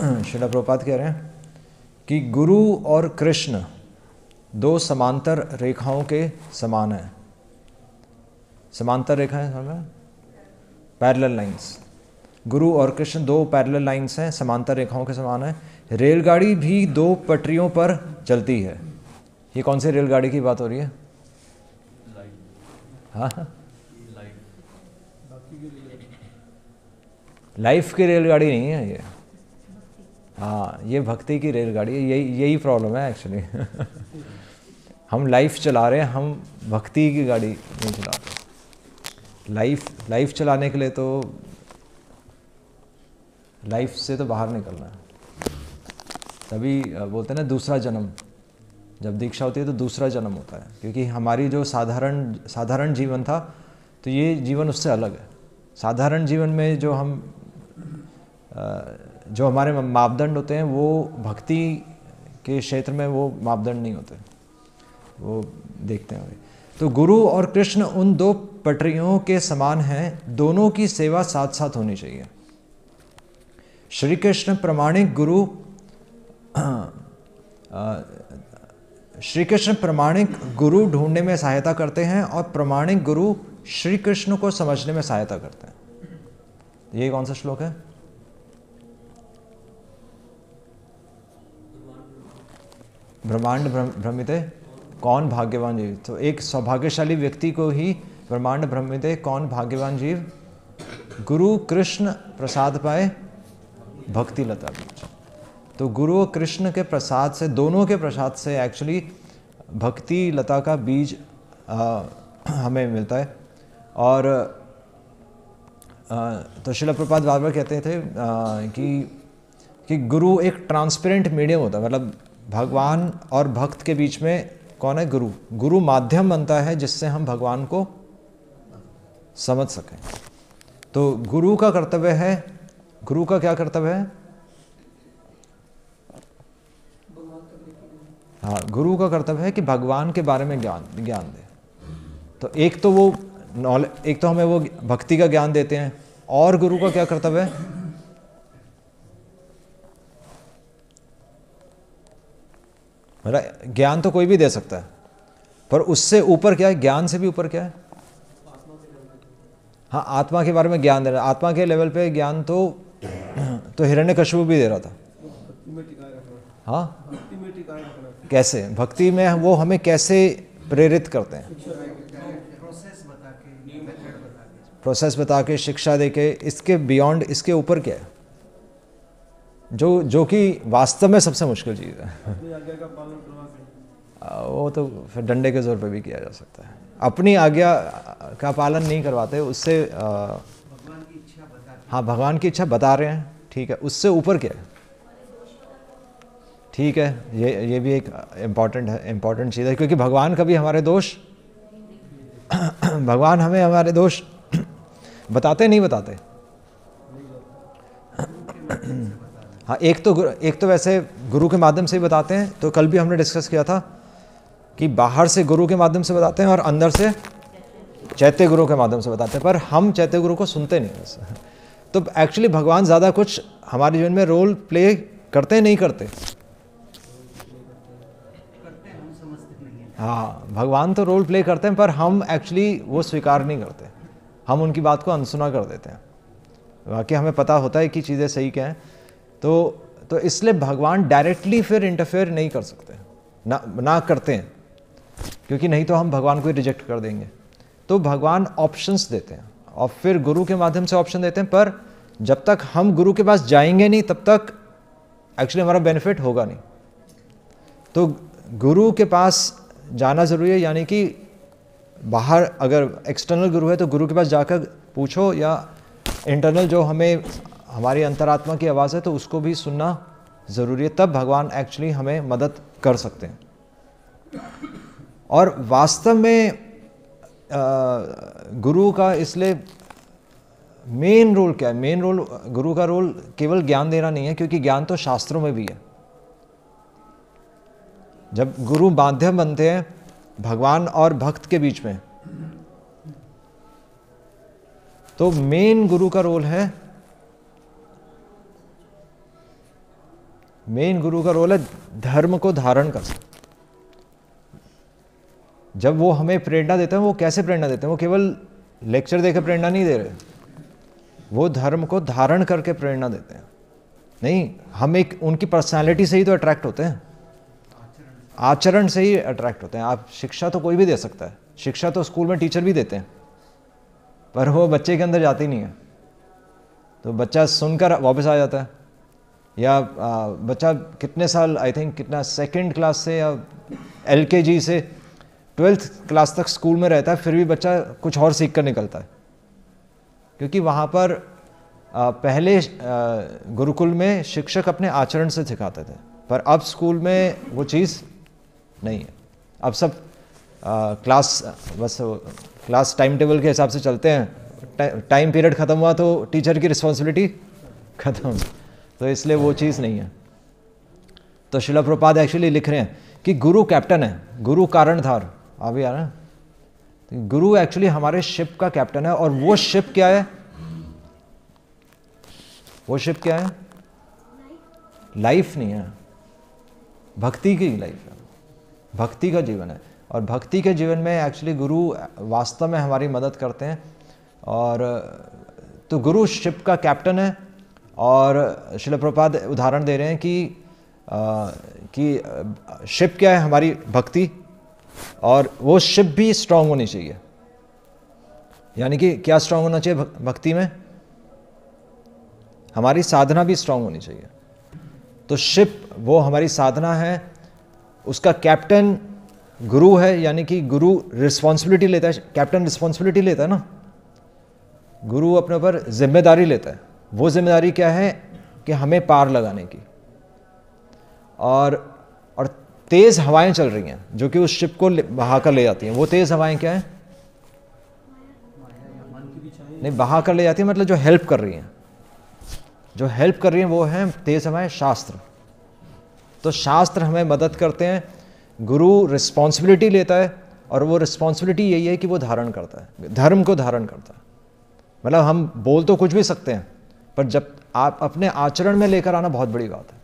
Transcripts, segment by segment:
श्रील प्रभुपाद कह रहे हैं कि गुरु और कृष्ण दो समांतर रेखाओं के समान हैं। समांतर रेखाएं समझ, पैरेलल लाइंस। गुरु और कृष्ण दो पैरेलल लाइंस हैं, समांतर रेखाओं के समान है। रेलगाड़ी भी दो पटरियों पर चलती है। ये कौन सी रेलगाड़ी की बात हो रही है? हाँ, लाइफ की रेलगाड़ी नहीं है ये। हाँ, ये भक्ति की रेलगाड़ी है। यही प्रॉब्लम है एक्चुअली। हम लाइफ चला रहे हैं, हम भक्ति की गाड़ी नहीं चला रहे। लाइफ चलाने के लिए तो लाइफ से तो बाहर निकलना है। तभी बोलते हैं ना दूसरा जन्म, जब दीक्षा होती है तो दूसरा जन्म होता है, क्योंकि हमारी जो साधारण जीवन था तो ये जीवन उससे अलग है। साधारण जीवन में जो हमारे मापदंड होते हैं वो भक्ति के क्षेत्र में वो मापदंड नहीं होते, वो देखते हैं। तो गुरु और कृष्ण उन दो पटरियों के समान हैं, दोनों की सेवा साथ साथ होनी चाहिए। श्री कृष्ण प्रामाणिक गुरु ढूंढने में सहायता करते हैं और प्रामाणिक गुरु श्री कृष्ण को समझने में सहायता करते हैं। ये कौन सा श्लोक है? ब्रह्मांड भ्रमिते कौन भाग्यवान जीव। तो एक सौभाग्यशाली व्यक्ति को ही ब्रह्मांड भ्रमिते कौन भाग्यवान जीव, गुरु कृष्ण प्रसाद पाए भक्ति लता बीज। तो गुरु और कृष्ण के प्रसाद से, दोनों के प्रसाद से एक्चुअली भक्ति लता का बीज हमें मिलता है। और तो श्रील प्रभुपाद बार बार कहते थे कि गुरु एक ट्रांसपेरेंट मीडियम होता है। मतलब भगवान और भक्त के बीच में कौन है? गुरु माध्यम बनता है जिससे हम भगवान को समझ सकें। तो गुरु का कर्तव्य है, गुरु का क्या कर्तव्य है? हाँ, गुरु का कर्तव्य है कि भगवान के बारे में ज्ञान दे। तो एक तो हमें वो भक्ति का ज्ञान देते हैं, और गुरु का क्या कर्तव्य है? मतलब ज्ञान तो कोई भी दे सकता है, पर उससे ऊपर क्या है? ज्ञान से भी ऊपर क्या है? हाँ, आत्मा के बारे में ज्ञान देना। आत्मा के लेवल पे ज्ञान तो हिरण्यकशिपु भी दे रहा था। हाँ, कैसे भक्ति में वो हमें कैसे प्रेरित करते हैं? प्रोसेस बता के, शिक्षा दे के। इसके बियॉन्ड, इसके ऊपर क्या है जो कि वास्तव में सबसे मुश्किल चीज़ है? वो तो फिर डंडे के जोर पे भी किया जा सकता है। अपनी आज्ञा का पालन नहीं करवाते, उससे हाँ, भगवान की इच्छा बता रहे हैं, ठीक है। उससे ऊपर क्या है? ठीक है, ये भी एक इम्पॉर्टेंट चीज़ है, क्योंकि भगवान कभी हमारे दोष भगवान हमें हमारे दोष बताते नहीं बताते। हाँ, एक तो वैसे गुरु के माध्यम से ही बताते हैं। तो कल भी हमने डिस्कस किया था कि बाहर से गुरु के माध्यम से बताते हैं और अंदर से चैत्य गुरु के माध्यम से बताते हैं, पर हम चैत्य गुरु को सुनते नहीं वैसे। तो एक्चुअली भगवान ज़्यादा कुछ हमारे जीवन में रोल प्ले करते नहीं करते? हाँ, भगवान तो रोल प्ले करते हैं, पर हम एक्चुअली वो स्वीकार नहीं करते। हम उनकी बात को अनसुना कर देते हैं। बाकी हमें पता होता है कि चीज़ें सही क्या हैं। तो इसलिए भगवान डायरेक्टली फिर इंटरफेयर नहीं कर सकते, ना करते हैं, क्योंकि नहीं तो हम भगवान को ही रिजेक्ट कर देंगे। तो भगवान ऑप्शंस देते हैं, और फिर गुरु के माध्यम से ऑप्शन देते हैं। पर जब तक हम गुरु के पास जाएंगे नहीं, तब तक एक्चुअली हमारा बेनिफिट होगा नहीं। तो गुरु के पास जाना ज़रूरी है, यानी कि बाहर अगर एक्सटर्नल गुरु है तो गुरु के पास जाकर पूछो, या इंटरनल जो हमारी अंतरात्मा की आवाज़ है तो उसको भी सुनना ज़रूरी है। तब भगवान एक्चुअली हमें मदद कर सकते हैं। और वास्तव में गुरु का इसलिए मेन रोल क्या है? मेन रोल, गुरु का रोल केवल ज्ञान देना नहीं है, क्योंकि ज्ञान तो शास्त्रों में भी है। जब गुरु माध्यम बनते हैं भगवान और भक्त के बीच में, तो मेन गुरु का रोल है मेन गुरु का रोल है धर्म को धारण करना। जब वो हमें प्रेरणा देते हैं, वो कैसे प्रेरणा देते हैं? वो केवल लेक्चर देकर प्रेरणा नहीं दे रहे, वो धर्म को धारण करके प्रेरणा देते हैं। नहीं, हम एक उनकी पर्सनालिटी से ही तो अट्रैक्ट होते हैं, आचरण से ही अट्रैक्ट होते हैं। आप शिक्षा तो कोई भी दे सकता है, शिक्षा तो स्कूल में टीचर भी देते हैं, पर वो बच्चे के अंदर जाती नहीं है। तो बच्चा सुनकर वापस आ जाता है, या बच्चा कितने साल, आई थिंक कितना, सेकंड क्लास से या LKG से 12th क्लास तक स्कूल में रहता है, फिर भी बच्चा कुछ और सीख कर निकलता है। क्योंकि वहाँ पर पहले गुरुकुल में शिक्षक अपने आचरण से सिखाते थे, पर अब स्कूल में वो चीज़ नहीं है। अब सब क्लास टाइम टेबल के हिसाब से चलते हैं। टाइम पीरियड ख़त्म हुआ तो टीचर की रिस्पॉन्सिबिलिटी ख़त्म, तो इसलिए वो चीज़ नहीं है। तो श्रील प्रभुपाद एक्चुअली लिख रहे हैं कि गुरु कैप्टन है, गुरु कारणधार। अभी आ रहा है, गुरु एक्चुअली हमारे शिप का कैप्टन है। और वो शिप क्या है? वो शिप क्या है? लाइफ नहीं है, भक्ति की लाइफ है, भक्ति का जीवन है। और भक्ति के जीवन में एक्चुअली गुरु वास्तव में हमारी मदद करते हैं। और तो गुरु शिप का कैप्टन है। और श्रील प्रभुपाद उदाहरण दे रहे हैं कि शिप क्या है? हमारी भक्ति। और वो शिप भी स्ट्रांग होनी चाहिए। यानी कि क्या स्ट्रांग होना चाहिए भक्ति में? हमारी साधना भी स्ट्रांग होनी चाहिए। तो शिप वो हमारी साधना है, उसका कैप्टन गुरु है। यानी कि गुरु रिस्पॉन्सिबिलिटी लेता है, कैप्टन रिस्पॉन्सिबिलिटी लेता है ना, गुरु अपने ऊपर जिम्मेदारी लेता है। वो जिम्मेदारी क्या है? कि हमें पार लगाने की। और तेज़ हवाएं चल रही हैं जो कि उस शिप को बहा कर ले जाती हैं। वो तेज़ हवाएं क्या है? नहीं, बहा कर ले जाती है मतलब जो हेल्प कर रही हैं, जो हेल्प कर रही हैं वो हैं तेज़ हवाएं, शास्त्र। तो शास्त्र हमें मदद करते हैं। गुरु रिस्पॉन्सिबिलिटी लेता है, और वो रिस्पॉन्सिबिलिटी यही है कि वो धारण करता है, धर्म को धारण करता है। मतलब हम बोल तो कुछ भी सकते हैं, पर जब आप अपने आचरण में लेकर आना बहुत बड़ी बात है।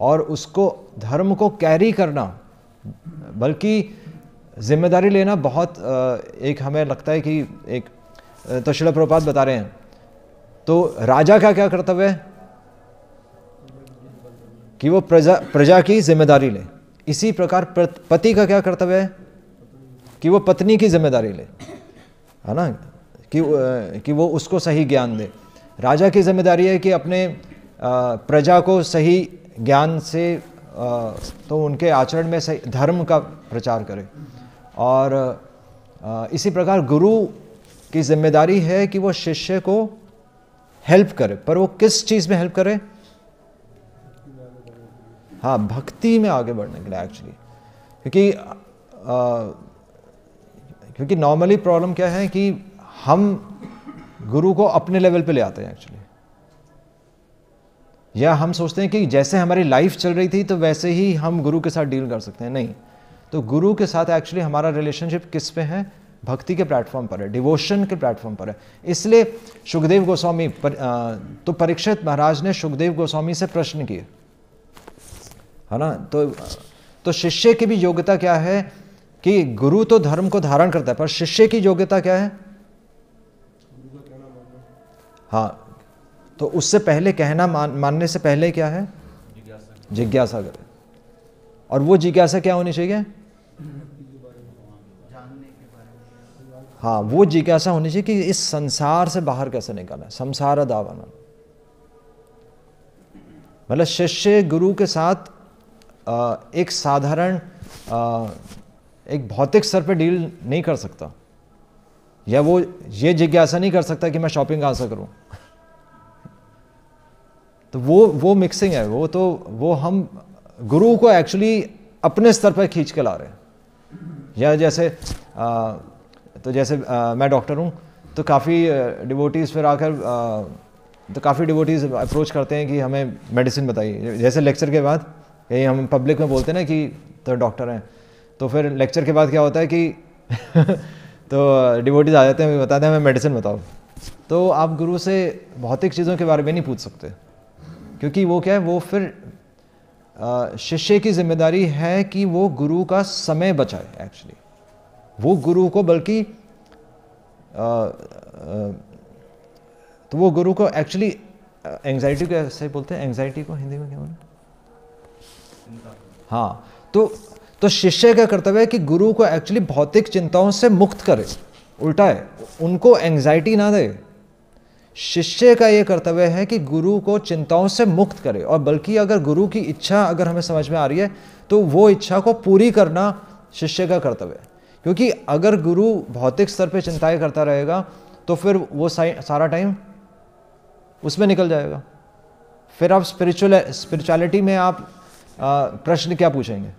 और उसको, धर्म को कैरी करना, बल्कि जिम्मेदारी लेना बहुत एक हमें लगता है कि एक, तो श्रील प्रभुपाद बता रहे हैं, तो राजा का क्या कर्तव्य है? कि वो प्रजा की जिम्मेदारी ले। इसी प्रकार पति का क्या कर्तव्य है? कि वो पत्नी की जिम्मेदारी ले, है ना, कि वो उसको सही ज्ञान दे। राजा की जिम्मेदारी है कि अपने प्रजा को सही ज्ञान से तो उनके आचरण में सही धर्म का प्रचार करे। और इसी प्रकार गुरु की जिम्मेदारी है कि वो शिष्य को हेल्प करे, पर वो किस चीज़ में हेल्प करे? हाँ, भक्ति में आगे बढ़ने के लिए एक्चुअली। क्योंकि नॉर्मली प्रॉब्लम क्या है कि हम गुरु को अपने लेवल पे ले आते हैं एक्चुअली, या हम सोचते हैं कि जैसे हमारी लाइफ चल रही थी तो वैसे ही हम गुरु के साथ डील कर सकते हैं। नहीं, तो गुरु के साथ एक्चुअली हमारा रिलेशनशिप किस पे है? भक्ति के प्लेटफॉर्म पर है, डिवोशन के प्लेटफॉर्म पर है। इसलिए सुखदेव गोस्वामी तो परीक्षित महाराज ने सुखदेव गोस्वामी से प्रश्न किए, है ना। तो शिष्य की भी योग्यता क्या है? कि गुरु तो धर्म को धारण करता है, पर शिष्य की योग्यता क्या है? हाँ, तो उससे पहले कहना मानने से पहले क्या है? जिज्ञासा करें। और वो जिज्ञासा क्या होनी चाहिए? हाँ, वो जिज्ञासा होनी चाहिए कि इस संसार से बाहर कैसे निकलना है, संसार दावाना। मतलब शिष्य गुरु के साथ एक साधारण एक भौतिक स्तर पर डील नहीं कर सकता, या वो ये जिज्ञासा नहीं कर सकता कि मैं शॉपिंग कहाँ से करूँ। तो वो मिक्सिंग है। वो हम गुरु को एक्चुअली अपने स्तर पर खींच के ला रहे हैं। या जैसे मैं डॉक्टर हूँ, तो काफ़ी डिवोटीज़ फिर आकर तो काफ़ी डिवोटीज़ अप्रोच करते हैं कि हमें मेडिसिन बताइए। जैसे लेक्चर के बाद यही हम पब्लिक में बोलते हैं ना कि तो डॉक्टर हैं, तो फिर लेक्चर के बाद क्या होता है कि तो डिवोटीज़ आ जाते हैं, बताते हैं हमें मेडिसिन बताओ। तो आप गुरु से भौतिक चीज़ों के बारे में नहीं पूछ सकते, क्योंकि वो क्या है, वो फिर शिष्य की जिम्मेदारी है कि वो गुरु का समय बचाए। एक्चुअली वो गुरु को बल्कि तो वो गुरु को एक्चुअली एंग्जाइटी को ऐसे बोलते हैं, एंग्जाइटी को हिंदी में क्या बोलते हैं? हाँ, तो शिष्य का कर्तव्य है कि गुरु को एक्चुअली भौतिक चिंताओं से मुक्त करे। उल्टा है, उनको एंग्जाइटी ना दे। शिष्य का ये कर्तव्य है कि गुरु को चिंताओं से मुक्त करे, और बल्कि अगर गुरु की इच्छा अगर हमें समझ में आ रही है तो वो इच्छा को पूरी करना शिष्य का कर्तव्य है। क्योंकि अगर गुरु भौतिक स्तर पे चिंताएं करता रहेगा तो फिर वो सारा टाइम उसमें निकल जाएगा। फिर आप स्पिरिचुअलिटी में आप प्रश्न क्या पूछेंगे?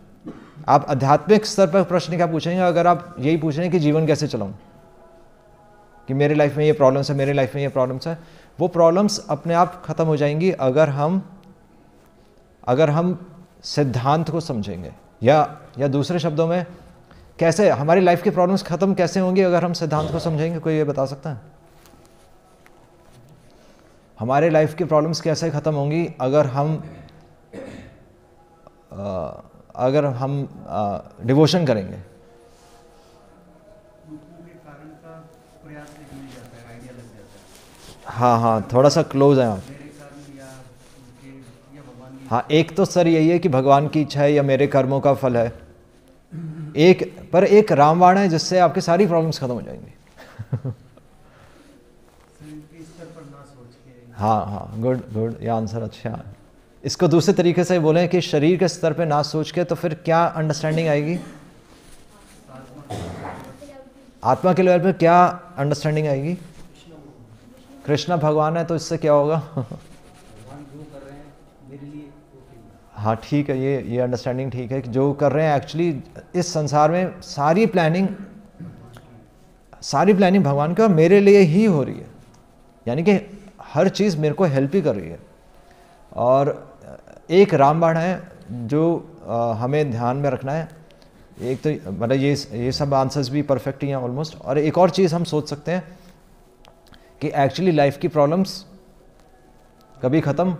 आप आध्यात्मिक स्तर पर प्रश्न क्या पूछेंगे अगर आप यही पूछ रहे हैं कि जीवन कैसे चलाऊं, कि मेरे लाइफ में ये प्रॉब्लम्स है, मेरे लाइफ में ये प्रॉब्लम्स है। वो प्रॉब्लम्स अपने आप खत्म हो जाएंगी अगर हम सिद्धांत को समझेंगे। या दूसरे शब्दों में, कैसे हमारी लाइफ की प्रॉब्लम्स खत्म कैसे होंगी अगर हम सिद्धांत को समझेंगे? कोई ये बता सकता है? हमारे लाइफ की प्रॉब्लम्स कैसे खत्म होंगी अगर हम डिवोशन करेंगे? हाँ, थोड़ा सा क्लोज है आप। हाँ, एक तो सर यही है कि भगवान की इच्छा है या मेरे कर्मों का फल है। एक रामबाण है जिससे आपकी सारी प्रॉब्लम्स खत्म हो जाएंगी। हाँ, गुड, ये आंसर अच्छा है। इसको दूसरे तरीके से बोलें कि शरीर के स्तर पे ना सोच के, तो फिर क्या अंडरस्टैंडिंग आएगी? आत्मा के लेवल पे क्या अंडरस्टैंडिंग आएगी? कृष्णा भगवान है तो इससे क्या होगा? हाँ, ठीक है, ये अंडरस्टैंडिंग ठीक है कि जो कर रहे हैं एक्चुअली इस संसार में सारी प्लानिंग भगवान की और मेरे लिए ही हो रही है। यानी कि हर चीज़ मेरे को हेल्प ही कर रही है। और एक रामबाण है जो हमें ध्यान में रखना है। एक तो मतलब ये सब आंसर्स भी परफेक्ट ही हैं ऑलमोस्ट। और एक और चीज़ हम सोच सकते हैं कि एक्चुअली लाइफ की प्रॉब्लम्स कभी ख़त्म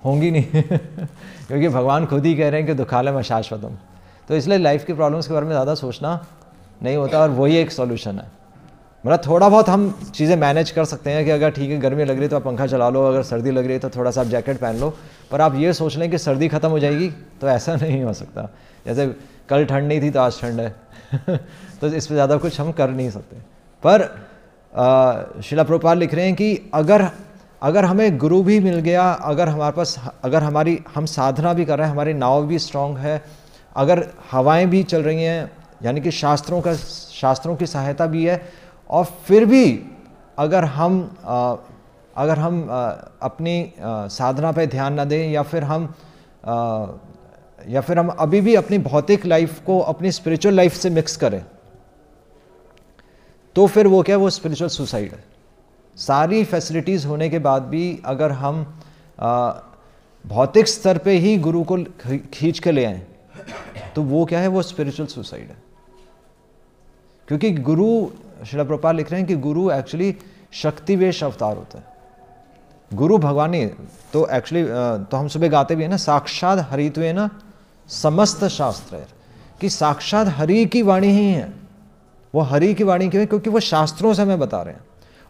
होंगी नहीं क्योंकि भगवान खुद ही कह रहे हैं कि दुखालयम अशाश्वतम। तो इसलिए लाइफ की प्रॉब्लम्स के बारे में ज़्यादा सोचना नहीं होता, और वही एक सॉल्यूशन है। मतलब थोड़ा बहुत हम चीज़ें मैनेज कर सकते हैं कि अगर ठीक है गर्मी लग रही है तो आप पंखा चला लो, अगर सर्दी लग रही है तो थोड़ा सा आप जैकेट पहन लो। पर आप ये सोच लें कि सर्दी ख़त्म हो जाएगी तो ऐसा नहीं हो सकता। जैसे कल ठंड नहीं थी तो आज ठंड है तो इस पर ज़्यादा कुछ हम कर नहीं सकते। पर श्रील प्रभुपाद लिख रहे हैं कि अगर हमें गुरु भी मिल गया, अगर हमारे पास, अगर हम साधना भी कर रहे हैं, हमारी नाव भी स्ट्रांग है, अगर हवाएं भी चल रही हैं, यानी कि शास्त्रों की सहायता भी है, और फिर भी अगर हम अपनी साधना पे ध्यान ना दें, या फिर हम अभी भी अपनी भौतिक लाइफ को अपनी स्पिरिचुअल लाइफ से मिक्स करें, तो फिर वो क्या है, वो स्पिरिचुअल सुसाइड है। सारी फैसिलिटीज़ होने के बाद भी अगर हम भौतिक स्तर पे ही गुरु को खींच के ले आएं तो वो क्या है, वो स्पिरिचुअल सुसाइड है। क्योंकि गुरु, श्रील प्रभुपाद लिख रहे हैं कि गुरु एक्चुअली शक्तिवेश अवतार होता है। गुरु भगवान ही तो एक्चुअली तो हम सुबह गाते भी हैं ना, साक्षात हरित्वेन समस्त शास्त्र, कि साक्षात हरि की वाणी ही है। वो हरि की वाणी क्यों है? क्योंकि वो शास्त्रों से हमें बता रहे हैं,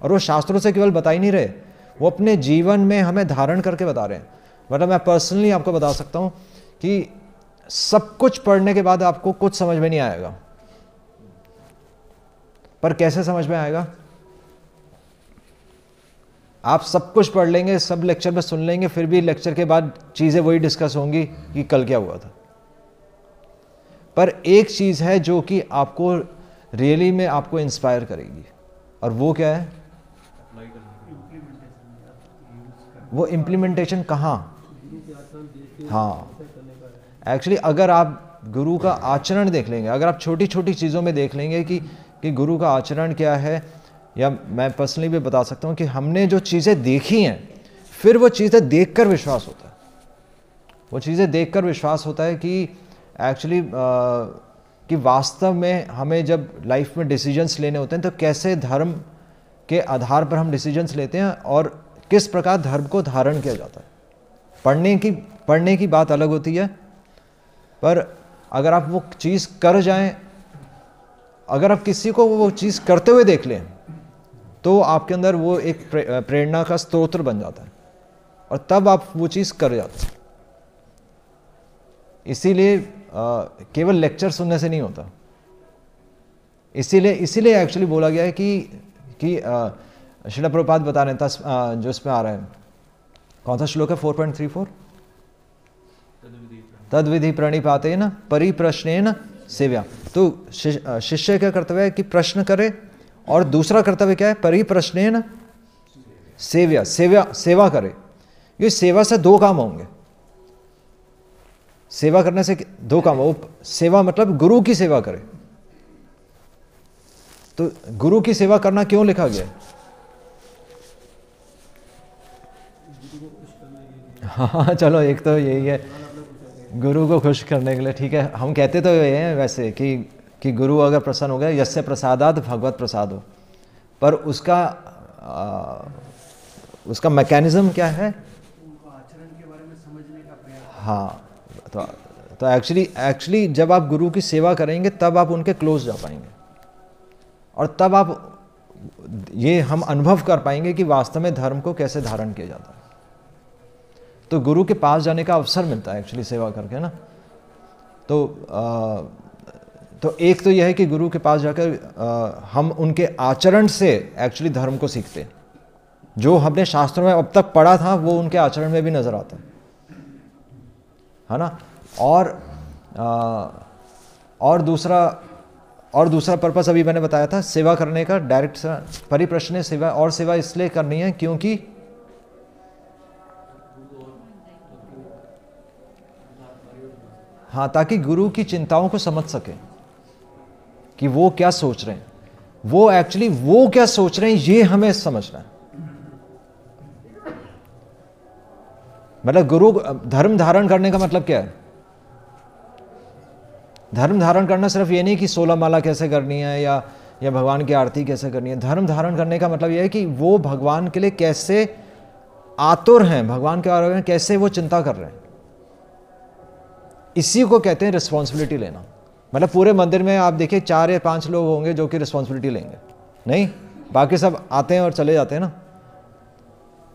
और वो शास्त्रों से केवल बता ही नहीं रहे, वो अपने जीवन में हमें धारण करके बता रहे हैं। मतलब मैं पर्सनली आपको बता सकता हूँ कि सब कुछ पढ़ने के बाद आपको कुछ समझ में नहीं आएगा, पर कैसे समझ में आएगा? आप सब कुछ पढ़ लेंगे, सब लेक्चर में सुन लेंगे, फिर भी लेक्चर के बाद चीज़ें वही डिस्कस होंगी कि कल क्या हुआ था। पर एक चीज़ है जो कि आपको रियली में आपको इंस्पायर करेगी, और वो क्या है? वो इम्प्लीमेंटेशन कहाँ? हाँ, एक्चुअली अगर आप गुरु का आचरण देख लेंगे, अगर आप छोटी छोटी चीज़ों में देख लेंगे कि गुरु का आचरण क्या है, या मैं पर्सनली भी बता सकता हूँ कि हमने जो चीज़ें देखी हैं, फिर वो चीज़ें देखकर विश्वास होता है। वो चीज़ें देखकर विश्वास होता है कि एक्चुअली कि वास्तव में हमें जब लाइफ में डिसीजंस लेने होते हैं तो कैसे धर्म के आधार पर हम डिसीजंस लेते हैं और किस प्रकार धर्म को धारण किया जाता है। पढ़ने की बात अलग होती है, पर अगर आप वो चीज़ कर जाएं, अगर आप किसी को वो चीज़ करते हुए देख लें तो आपके अंदर वो एक प्रेरणा का स्रोत बन जाता है और तब आप वो चीज़ कर जाते हैं। इसीलिए केवल लेक्चर सुनने से नहीं होता। इसीलिए एक्चुअली बोला गया है कि श्रील प्रभुपाद बता रहे हैं, जो इसमें आ रहा है, कौन सा श्लोक है 4.34, तद्विधि प्रणिपातेन परिप्रश्नेन सेव्या। तो शिष्य क्या कर्तव्य है कि प्रश्न करे, और दूसरा कर्तव्य क्या है, परिप्रश्नेन सेव्या, सेवा करे। ये सेवा से दो काम होंगे, सेवा करने से दो काम हो। सेवा मतलब गुरु की सेवा करे। तो गुरु की सेवा करना क्यों लिखा गया? हाँ चलो, एक तो यही है, गुरु को खुश करने के लिए। ठीक है, हम कहते तो ये हैं वैसे कि गुरु अगर प्रसन्न हो गया, यस्य प्रसादात भगवत प्रसाद हो, पर उसका मैकेनिज्म क्या है? आचरण के बारे में समझने का प्रयास। हाँ, तो एक्चुअली जब आप गुरु की सेवा करेंगे तब आप उनके क्लोज जा पाएंगे, और तब आप ये हम अनुभव कर पाएंगे कि वास्तव में धर्म को कैसे धारण किया जाता है। तो गुरु के पास जाने का अवसर मिलता है एक्चुअली सेवा करके ना। तो एक तो यह है कि गुरु के पास जाकर हम उनके आचरण से एक्चुअली धर्म को सीखते हैं। जो हमने शास्त्रों में अब तक पढ़ा था वो उनके आचरण में भी नजर आता है ना। और दूसरा पर्पस अभी मैंने बताया था सेवा करने का, डायरेक्ट परिप्रश्न सेवा। और सेवा इसलिए करनी है क्योंकि हाँ, ताकि गुरु की चिंताओं को समझ सके कि वो क्या सोच रहे हैं, वो क्या सोच रहे हैं, ये हमें समझना है। मतलब गुरु धर्म धारण करने का मतलब क्या है? धर्म धारण करना सिर्फ ये नहीं कि 16 माला कैसे करनी है या भगवान की आरती कैसे करनी है। धर्म धारण करने का मतलब यह है कि वो भगवान के लिए कैसे आतुर हैं, भगवान के बारे में कैसे वो चिंता कर रहे हैं। इसी को कहते हैं रिस्पॉन्सिबिलिटी लेना। मतलब पूरे मंदिर में आप देखिए 4 या 5 लोग होंगे जो कि रिस्पॉन्सिबिलिटी लेंगे, नहीं, बाकी सब आते हैं और चले जाते हैं ना।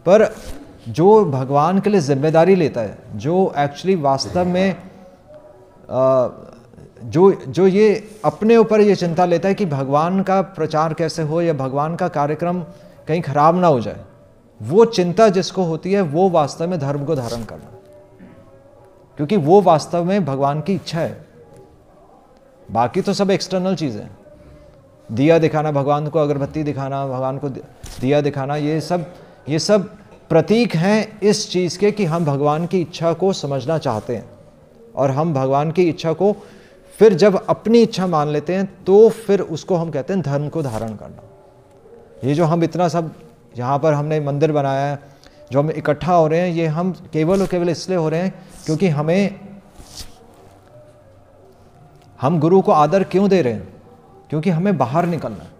पर जो भगवान के लिए जिम्मेदारी लेता है, जो एक्चुअली वास्तव में जो ये अपने ऊपर ये चिंता लेता है कि भगवान का प्रचार कैसे हो या भगवान का कार्यक्रम कहीं खराब ना हो जाए, वो चिंता जिसको होती है वो वास्तव में धर्म को धारण करना, क्योंकि वो वास्तव में भगवान की इच्छा है। बाकी तो सब एक्सटर्नल चीज़ें, दिया दिखाना भगवान को, अगरबत्ती दिखाना भगवान को, दिया दिखाना, ये सब प्रतीक हैं इस चीज़ के कि हम भगवान की इच्छा को समझना चाहते हैं। और हम भगवान की इच्छा को फिर जब अपनी इच्छा मान लेते हैं तो फिर उसको हम कहते हैं धर्म को धारण करना। ये जो हम इतना सब यहाँ पर हमने मंदिर बनाया है, जो हम इकट्ठा हो रहे हैं, ये हम केवल और केवल इसलिए हो रहे हैं क्योंकि हम गुरु को आदर क्यों दे रहे हैं? क्योंकि हमें बाहर निकलना है।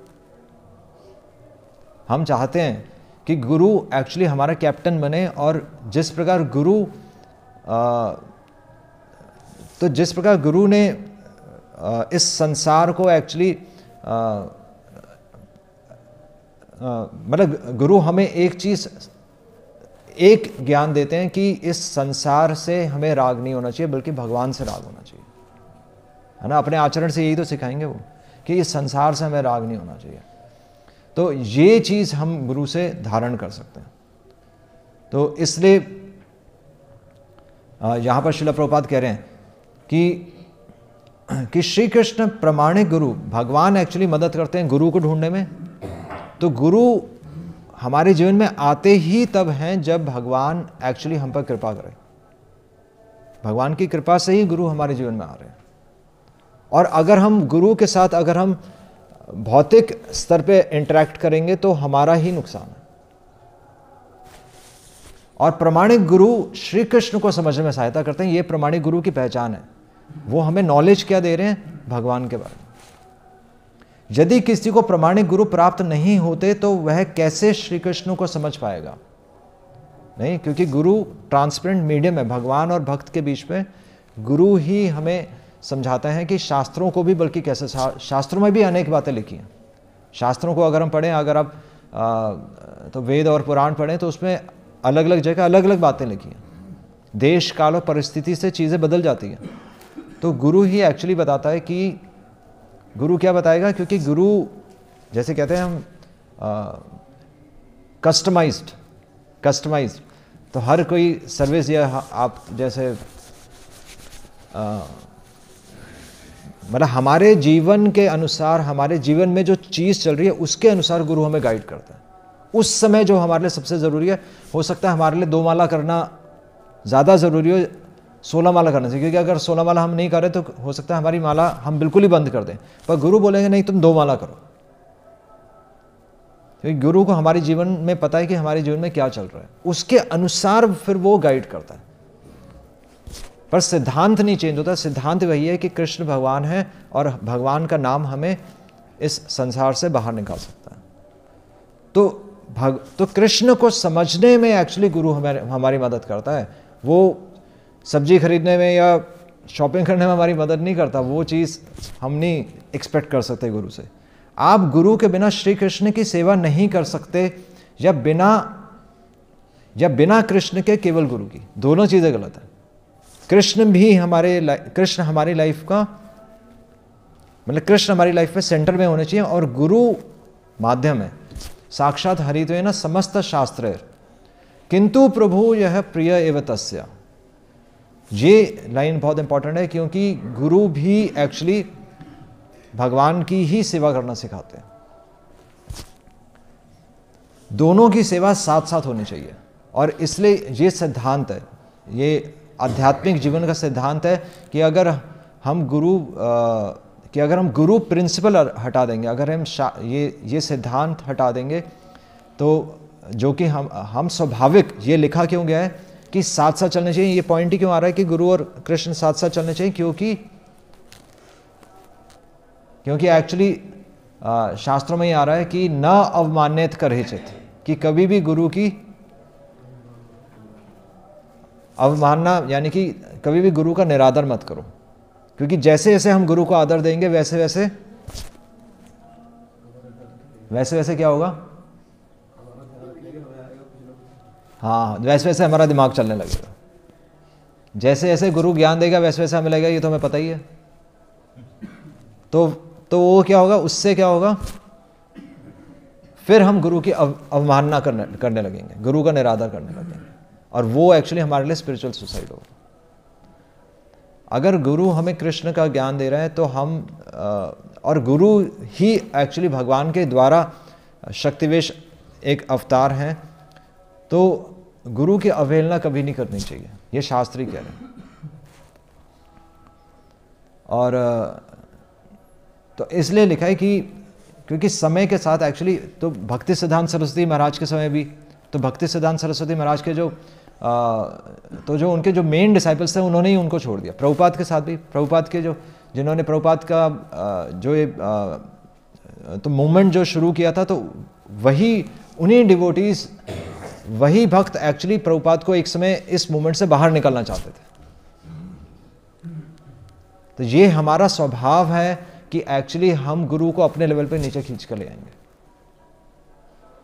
हम चाहते हैं कि गुरु एक्चुअली हमारा कैप्टन बने, और जिस प्रकार गुरु ने इस संसार को एक्चुअली मतलब गुरु हमें एक ज्ञान देते हैं कि इस संसार से हमें राग नहीं होना चाहिए, बल्कि भगवान से राग होना चाहिए, है ना। अपने आचरण से यही तो सिखाएंगे वो कि इस संसार से हमें राग नहीं होना चाहिए। तो ये चीज़ हम गुरु से धारण कर सकते हैं। तो इसलिए यहाँ पर श्रील प्रभुपाद कह रहे हैं कि श्री कृष्ण प्रमाणिक गुरु, भगवान एक्चुअली मदद करते हैं गुरु को ढूंढने में। तो गुरु हमारे जीवन में आते ही तब हैं जब भगवान एक्चुअली हम पर कृपा करें। भगवान की कृपा से ही गुरु हमारे जीवन में आ रहे हैं। और अगर हम गुरु के साथ अगर हम भौतिक स्तर पे इंटरेक्ट करेंगे तो हमारा ही नुकसान है। और प्रमाणिक गुरु श्री कृष्ण को समझने में सहायता करते हैं। ये प्रमाणिक गुरु की पहचान है। वो हमें नॉलेज क्या दे रहे हैं? भगवान के बारे में। यदि किसी को प्रमाणिक गुरु प्राप्त नहीं होते तो वह कैसे श्री कृष्ण को समझ पाएगा? नहीं, क्योंकि गुरु ट्रांसपेरेंट मीडियम है भगवान और भक्त के बीच में। गुरु ही हमें समझाते हैं कि शास्त्रों को भी, बल्कि कैसे शास्त्रों में भी अनेक बातें लिखी हैं। शास्त्रों को अगर हम पढ़ें, अगर आप तो वेद और पुराण पढ़ें तो उसमें अलग अलग जगह अलग अलग बातें लिखी हैं। देश काल और परिस्थिति से चीज़ें बदल जाती हैं। तो गुरु ही एक्चुअली बताता है कि गुरु क्या बताएगा, क्योंकि गुरु जैसे कहते हैं हम कस्टमाइज्ड, तो हर कोई सर्विस या आप जैसे मतलब हमारे जीवन के अनुसार, हमारे जीवन में जो चीज़ चल रही है उसके अनुसार गुरु हमें गाइड करता है। उस समय जो हमारे लिए सबसे ज़रूरी है, हो सकता है हमारे लिए 2 माला करना ज़्यादा ज़रूरी हो 16 माला करने से, क्योंकि अगर 16 माला हम नहीं करें तो हो सकता है हमारी माला हम बिल्कुल ही बंद कर दें। पर गुरु बोलेंगे नहीं, तुम 2 माला करो, क्योंकि गुरु को हमारे जीवन में पता है कि हमारे जीवन में क्या चल रहा है, उसके अनुसार फिर वो गाइड करता है। पर सिद्धांत नहीं चेंज होता। सिद्धांत वही है कि कृष्ण भगवान है और भगवान का नाम हमें इस संसार से बाहर निकाल सकता है। तो कृष्ण को समझने में एक्चुअली गुरु हमारी मदद करता है। वो सब्जी खरीदने में या शॉपिंग करने में हमारी मदद नहीं करता। वो चीज़ हम नहीं एक्सपेक्ट कर सकते गुरु से। आप गुरु के बिना श्री कृष्ण की सेवा नहीं कर सकते, या बिना कृष्ण के केवल गुरु की। दोनों चीज़ें गलत है। कृष्ण हमारी लाइफ का मतलब कृष्ण हमारी लाइफ में सेंटर में होने चाहिए, और गुरु माध्यम है। साक्षात हरित्वेन समस्त शास्त्र किंतु प्रभु यह प्रिय एव तस्य। ये लाइन बहुत इंपॉर्टेंट है, क्योंकि गुरु भी एक्चुअली भगवान की ही सेवा करना सिखाते हैं। दोनों की सेवा साथ साथ होनी चाहिए, और इसलिए ये सिद्धांत है, ये आध्यात्मिक जीवन का सिद्धांत है कि अगर हम गुरु प्रिंसिपल हटा देंगे, अगर हम ये सिद्धांत हटा देंगे, तो जो कि हम स्वाभाविक, ये लिखा क्यों गया है कि साथ साथ चलने चाहिए, ये पॉइंट ही क्यों आ रहा है कि गुरु और कृष्ण साथ साथ चलने चाहिए, क्योंकि एक्चुअली शास्त्रों में ये आ रहा है कि न अवमानित करेचित, कि कभी भी गुरु की अवमानना, यानी कि कभी भी गुरु का निरादर मत करो, क्योंकि जैसे जैसे हम गुरु को आदर देंगे वैसे वैसे क्या होगा, हाँ, वैसे वैसे हमारा दिमाग चलने लगेगा। जैसे जैसे गुरु ज्ञान देगा वैसे वैसे हमें लगेगा ये तो हमें पता ही है। तो वो क्या होगा, उससे क्या होगा, फिर हम गुरु की अवमानना करने लगेंगे, गुरु का निरादर करने लगेंगे, और वो एक्चुअली हमारे लिए स्पिरिचुअल सुसाइड होगा। अगर गुरु हमें कृष्ण का ज्ञान दे रहे हैं तो हम और गुरु ही एक्चुअली भगवान के द्वारा शक्तिवेश एक अवतार हैं, तो गुरु की अवहेलना कभी नहीं करनी चाहिए, ये शास्त्री कह रहे हैं। और तो इसलिए लिखा है कि क्योंकि समय के साथ एक्चुअली, तो भक्ति सिद्धांत सरस्वती महाराज के समय भी, तो भक्ति सिद्धांत सरस्वती महाराज के जो उनके जो मेन डिसाइपल्स थे उन्होंने ही उनको छोड़ दिया। प्रभुपाद के साथ भी, प्रभुपाद के जिन्होंने प्रभुपाद का तो मूवमेंट जो शुरू किया था, तो वही उन्हीं डिवोटीज, वही भक्त एक्चुअली प्रभुपाद को एक समय इस मूवमेंट से बाहर निकलना चाहते थे। तो ये हमारा स्वभाव है कि एक्चुअली हम गुरु को अपने लेवल पे नीचे खींच कर ले आएंगे,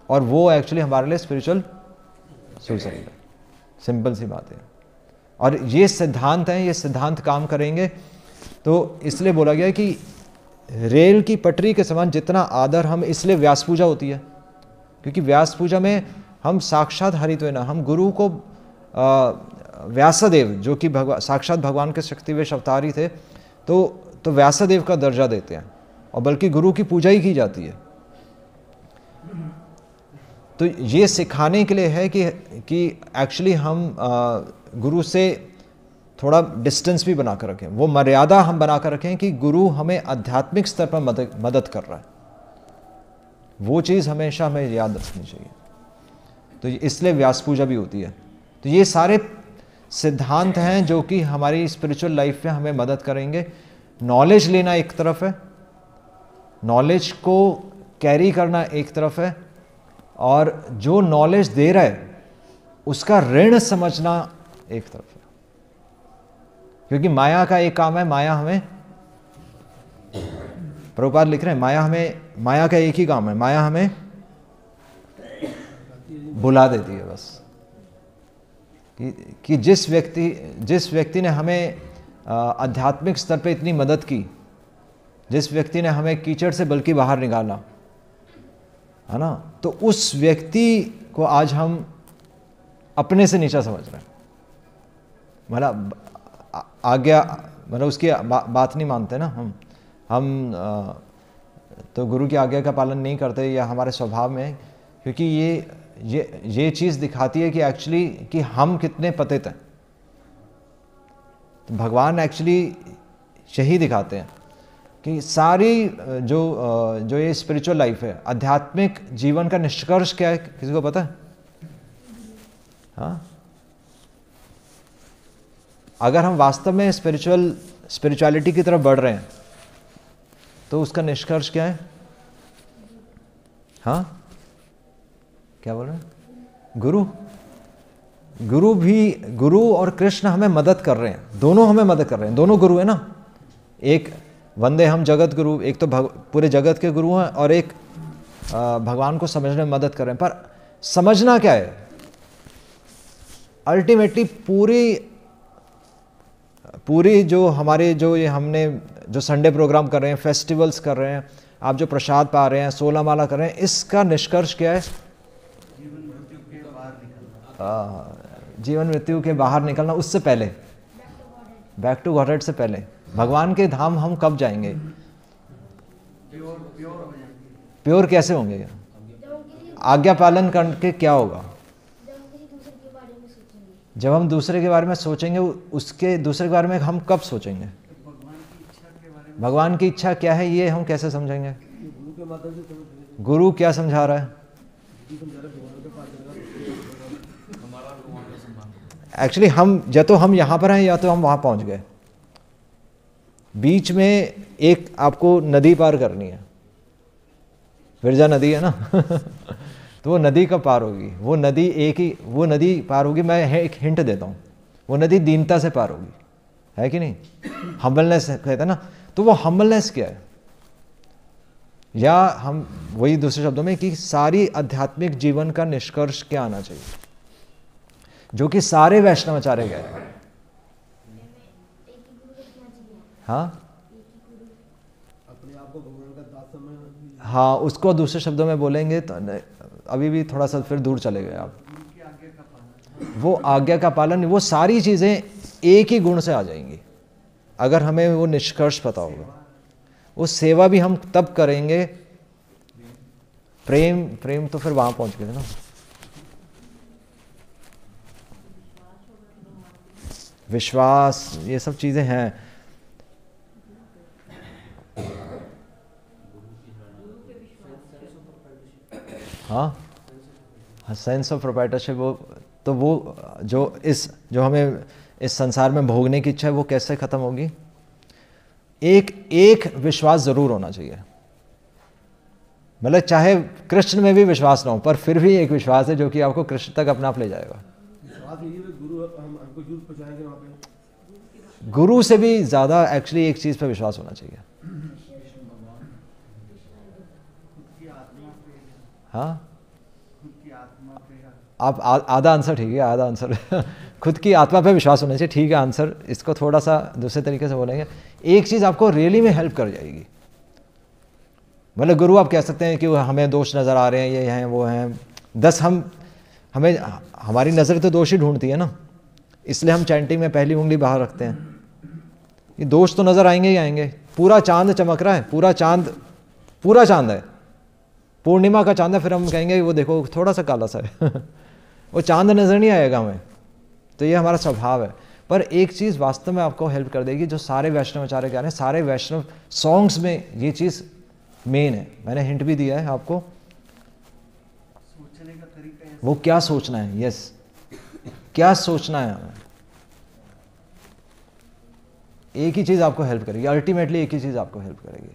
और वो एक्चुअली हमारे लिए स्पिरिचुअल सुसाइड है। सिंपल सी बात है। और ये सिद्धांत हैं, ये सिद्धांत काम करेंगे। तो इसलिए बोला गया है कि रेल की पटरी के समान जितना आदर हम, इसलिए व्यास पूजा होती है, क्योंकि व्यास पूजा में हम साक्षात हरित्वेन, हम गुरु को व्यासदेव, जो कि साक्षात भगवान के शक्तिवेश अवतारी थे, तो व्यासदेव का दर्जा देते हैं, और बल्कि गुरु की पूजा ही की जाती है। तो ये सिखाने के लिए है कि एक्चुअली हम गुरु से थोड़ा डिस्टेंस भी बना कर रखें, वो मर्यादा हम बना कर रखें कि गुरु हमें आध्यात्मिक स्तर पर मदद कर रहा है। वो चीज़ हमेशा हमें याद रखनी चाहिए। तो इसलिए व्यास पूजा भी होती है। तो ये सारे सिद्धांत हैं जो कि हमारी स्पिरिचुअल लाइफ में हमें मदद करेंगे। नॉलेज लेना एक तरफ है, नॉलेज को कैरी करना एक तरफ है, और जो नॉलेज दे रहा है उसका ऋण समझना एक तरफ है, क्योंकि माया का एक काम है, माया हमें, प्रभुपाद लिख रहे हैं, माया का एक ही काम है, माया हमें बुला देती है बस। कि जिस व्यक्ति ने हमें आध्यात्मिक स्तर पे इतनी मदद की, जिस व्यक्ति ने हमें कीचड़ से बल्कि बाहर निकाला, है ना, तो उस व्यक्ति को आज हम अपने से नीचा समझ रहे हैं। मतलब आज्ञा, मतलब उसकी बात नहीं मानते ना हम तो गुरु की आज्ञा का पालन नहीं करते, या हमारे स्वभाव में, क्योंकि ये चीज़ दिखाती है कि एक्चुअली कि हम कितने पतित हैं। तो भगवान एक्चुअली यही दिखाते हैं कि सारी जो ये स्पिरिचुअल लाइफ है, आध्यात्मिक जीवन का निष्कर्ष क्या है, किसी को पता है? हाँ, अगर हम वास्तव में स्पिरिचुअलिटी की तरफ बढ़ रहे हैं तो उसका निष्कर्ष क्या है? हाँ, क्या बोल रहे हैं? गुरु और कृष्ण हमें मदद कर रहे हैं, दोनों हमें मदद कर रहे हैं, दोनों गुरु है ना। एक वंदे हम जगत गुरु, एक तो पूरे जगत के गुरु हैं, और एक भगवान को समझने में मदद कर रहे हैं। पर समझना क्या है? अल्टीमेटली पूरी जो हमारे ये हमने जो संडे प्रोग्राम कर रहे हैं, फेस्टिवल्स कर रहे हैं, आप जो प्रसाद पा रहे हैं, 16 माला कर रहे हैं, इसका निष्कर्ष क्या है? जीवन मृत्यु के बाहर निकलना। उससे पहले बैक टू गॉडहेड से पहले भगवान के धाम हम कब जाएंगे? प्योर कैसे होंगे? आज्ञा पालन करके क्या होगा? जब हम दूसरे के बारे में सोचेंगे, उसके दूसरे के बारे में हम कब सोचेंगे? भगवान की इच्छा क्या है ये हम कैसे समझेंगे? गुरु क्या समझा रहा है? एक्चुअली हम या तो हम यहाँ पर हैं या तो हम वहाँ पहुँच गए। बीच में एक आपको नदी पार करनी है, विरजा नदी है ना तो वो नदी कब पार होगी? वो नदी पार होगी, मैं एक हिंट देता हूँ, वो नदी दीनता से पार होगी, है कि नहीं? हम्बलनेस कहते हैं ना, तो वो हम्बलनेस क्या है? या हम वही दूसरे शब्दों में कि सारी आध्यात्मिक जीवन का निष्कर्ष क्या आना चाहिए, जो कि सारे वैष्णवाचार्य कह रहे हैं। हाँ हाँ, उसको दूसरे शब्दों में बोलेंगे तो अभी भी थोड़ा सा फिर दूर चले गए आप। वो आज्ञा का पालन, वो सारी चीज़ें एक ही गुण से आ जाएंगी अगर हमें वो निष्कर्ष पता होगा। वो सेवा भी हम तब करेंगे, प्रेम तो फिर वहाँ पहुँच गए ना। विश्वास, ये सब चीज़ें हैं। हाँ, सेंस ऑफ प्रोप्राइटरशिप, वो जो हमें इस संसार में भोगने की इच्छा है, वो कैसे खत्म होगी? एक विश्वास जरूर होना चाहिए। मतलब चाहे कृष्ण में भी विश्वास ना हो, पर फिर भी एक विश्वास है जो कि आपको कृष्ण तक अपना आप ले जाएगा। गुरु से भी ज्यादा एक्चुअली एक चीज पे विश्वास होना चाहिए। हाँ, आप आधा आंसर ठीक है, आधा आंसर खुद की आत्मा पे विश्वास होना चाहिए, ठीक है आंसर। इसको थोड़ा सा दूसरे तरीके से बोलेंगे, एक चीज़ आपको रियली में हेल्प कर जाएगी। मतलब गुरु आप कह सकते हैं कि हमें दोष नज़र आ रहे हैं, ये हैं वो हैं, 10 हमें हमारी नज़र तो दोष ही ढूंढती है ना, इसलिए हम चैंटिंग में पहली उंगली बाहर रखते हैं। ये दोष तो नज़र आएंगे ही आएंगे। पूरा चांद चमक रहा है, पूरा चांद है, पूर्णिमा का चांद है, फिर हम कहेंगे वो देखो थोड़ा सा काला सा है वो चांद नज़र नहीं आएगा हमें। तो ये हमारा स्वभाव है। पर एक चीज़ वास्तव में आपको हेल्प कर देगी, जो सारे वैष्णवाचार्य कह रहे हैं, सारे वैष्णव सॉन्ग्स में ये चीज़ मेन है। मैंने हिंट भी दिया है आपको, सोचने का तरीका है। वो क्या सोचना है, यस, क्या सोचना है हमें। एक ही चीज़ आपको हेल्प करेगी, अल्टीमेटली एक ही चीज़ आपको हेल्प करेगी।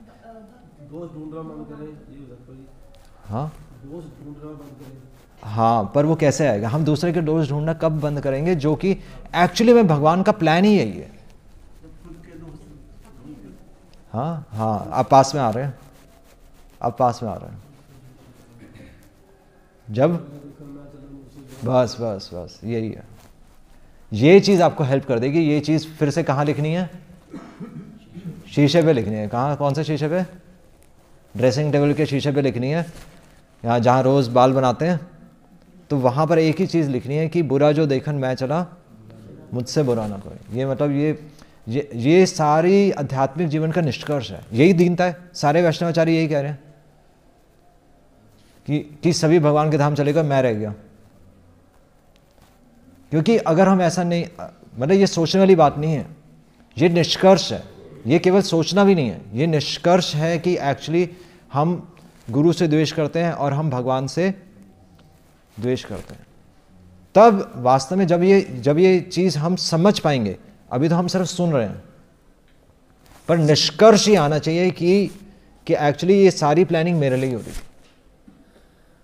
दोस्त ढूंढना बंद करें, ये हो सकता है। हाँ, दोस्त ढूंढना बंद करें। हाँ, पर वो कैसे आएगा? हम दूसरे के दोष ढूंढना कब बंद करेंगे, जो कि एक्चुअली में भगवान का प्लान ही यही है। हाँ हाँ, आप पास में आ रहे हैं, आप पास में आ रहे हैं। जब बस बस बस यही है, ये चीज़ आपको हेल्प कर देगी। ये चीज़ फिर से कहाँ लिखनी है? शीशे पे लिखनी है। कहाँ? कौन से शीशे पे? ड्रेसिंग टेबल के शीशे पे लिखनी है, यहाँ जहाँ रोज़ बाल बनाते हैं। तो वहाँ पर एक ही चीज़ लिखनी है कि बुरा जो देखन मैं चला, मुझसे बुरा ना कोई। ये मतलब ये सारी आध्यात्मिक जीवन का निष्कर्ष है, यही दीनता है। सारे वैष्णवाचार्य यही कह रहे हैं कि सभी भगवान के धाम चलेगा, मैं रह गया। क्योंकि अगर हम ऐसा नहीं, मतलब ये सोचने वाली बात नहीं है, ये निष्कर्ष है। ये केवल सोचना भी नहीं है, ये निष्कर्ष है कि एक्चुअली हम गुरु से द्वेष करते हैं और हम भगवान से द्वेष करते हैं। तब वास्तव में जब ये चीज़ हम समझ पाएंगे, अभी तो हम सिर्फ सुन रहे हैं, पर निष्कर्ष ही आना चाहिए कि एक्चुअली ये सारी प्लानिंग मेरे लिए हो रही है।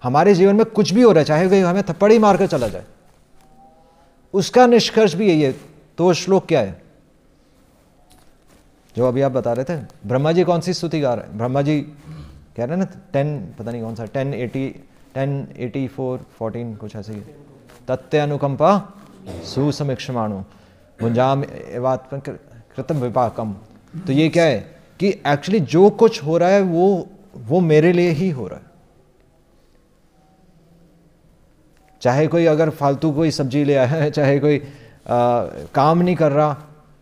हमारे जीवन में कुछ भी हो रहा है, चाहे कोई हमें थप्पड़ ही मारकर चला जाए, उसका निष्कर्ष भी यही है। तो श्लोक क्या है जो अभी आप बता रहे थे? ब्रह्मा जी कौन सी स्तुति गा रहे हैं? ब्रह्मा जी कह रहे हैं ना 10, पता नहीं कौन सा, 1084 14 कुछ ऐसे ही, तत्ते अनुकंपा सुसमीक्षमाणु भुंजाम एवात्मन कृतम विपाकम। तो ये क्या है कि एक्चुअली जो कुछ हो रहा है वो मेरे लिए ही हो रहा है। चाहे कोई अगर फालतू कोई सब्जी ले आया है, चाहे कोई काम नहीं कर रहा,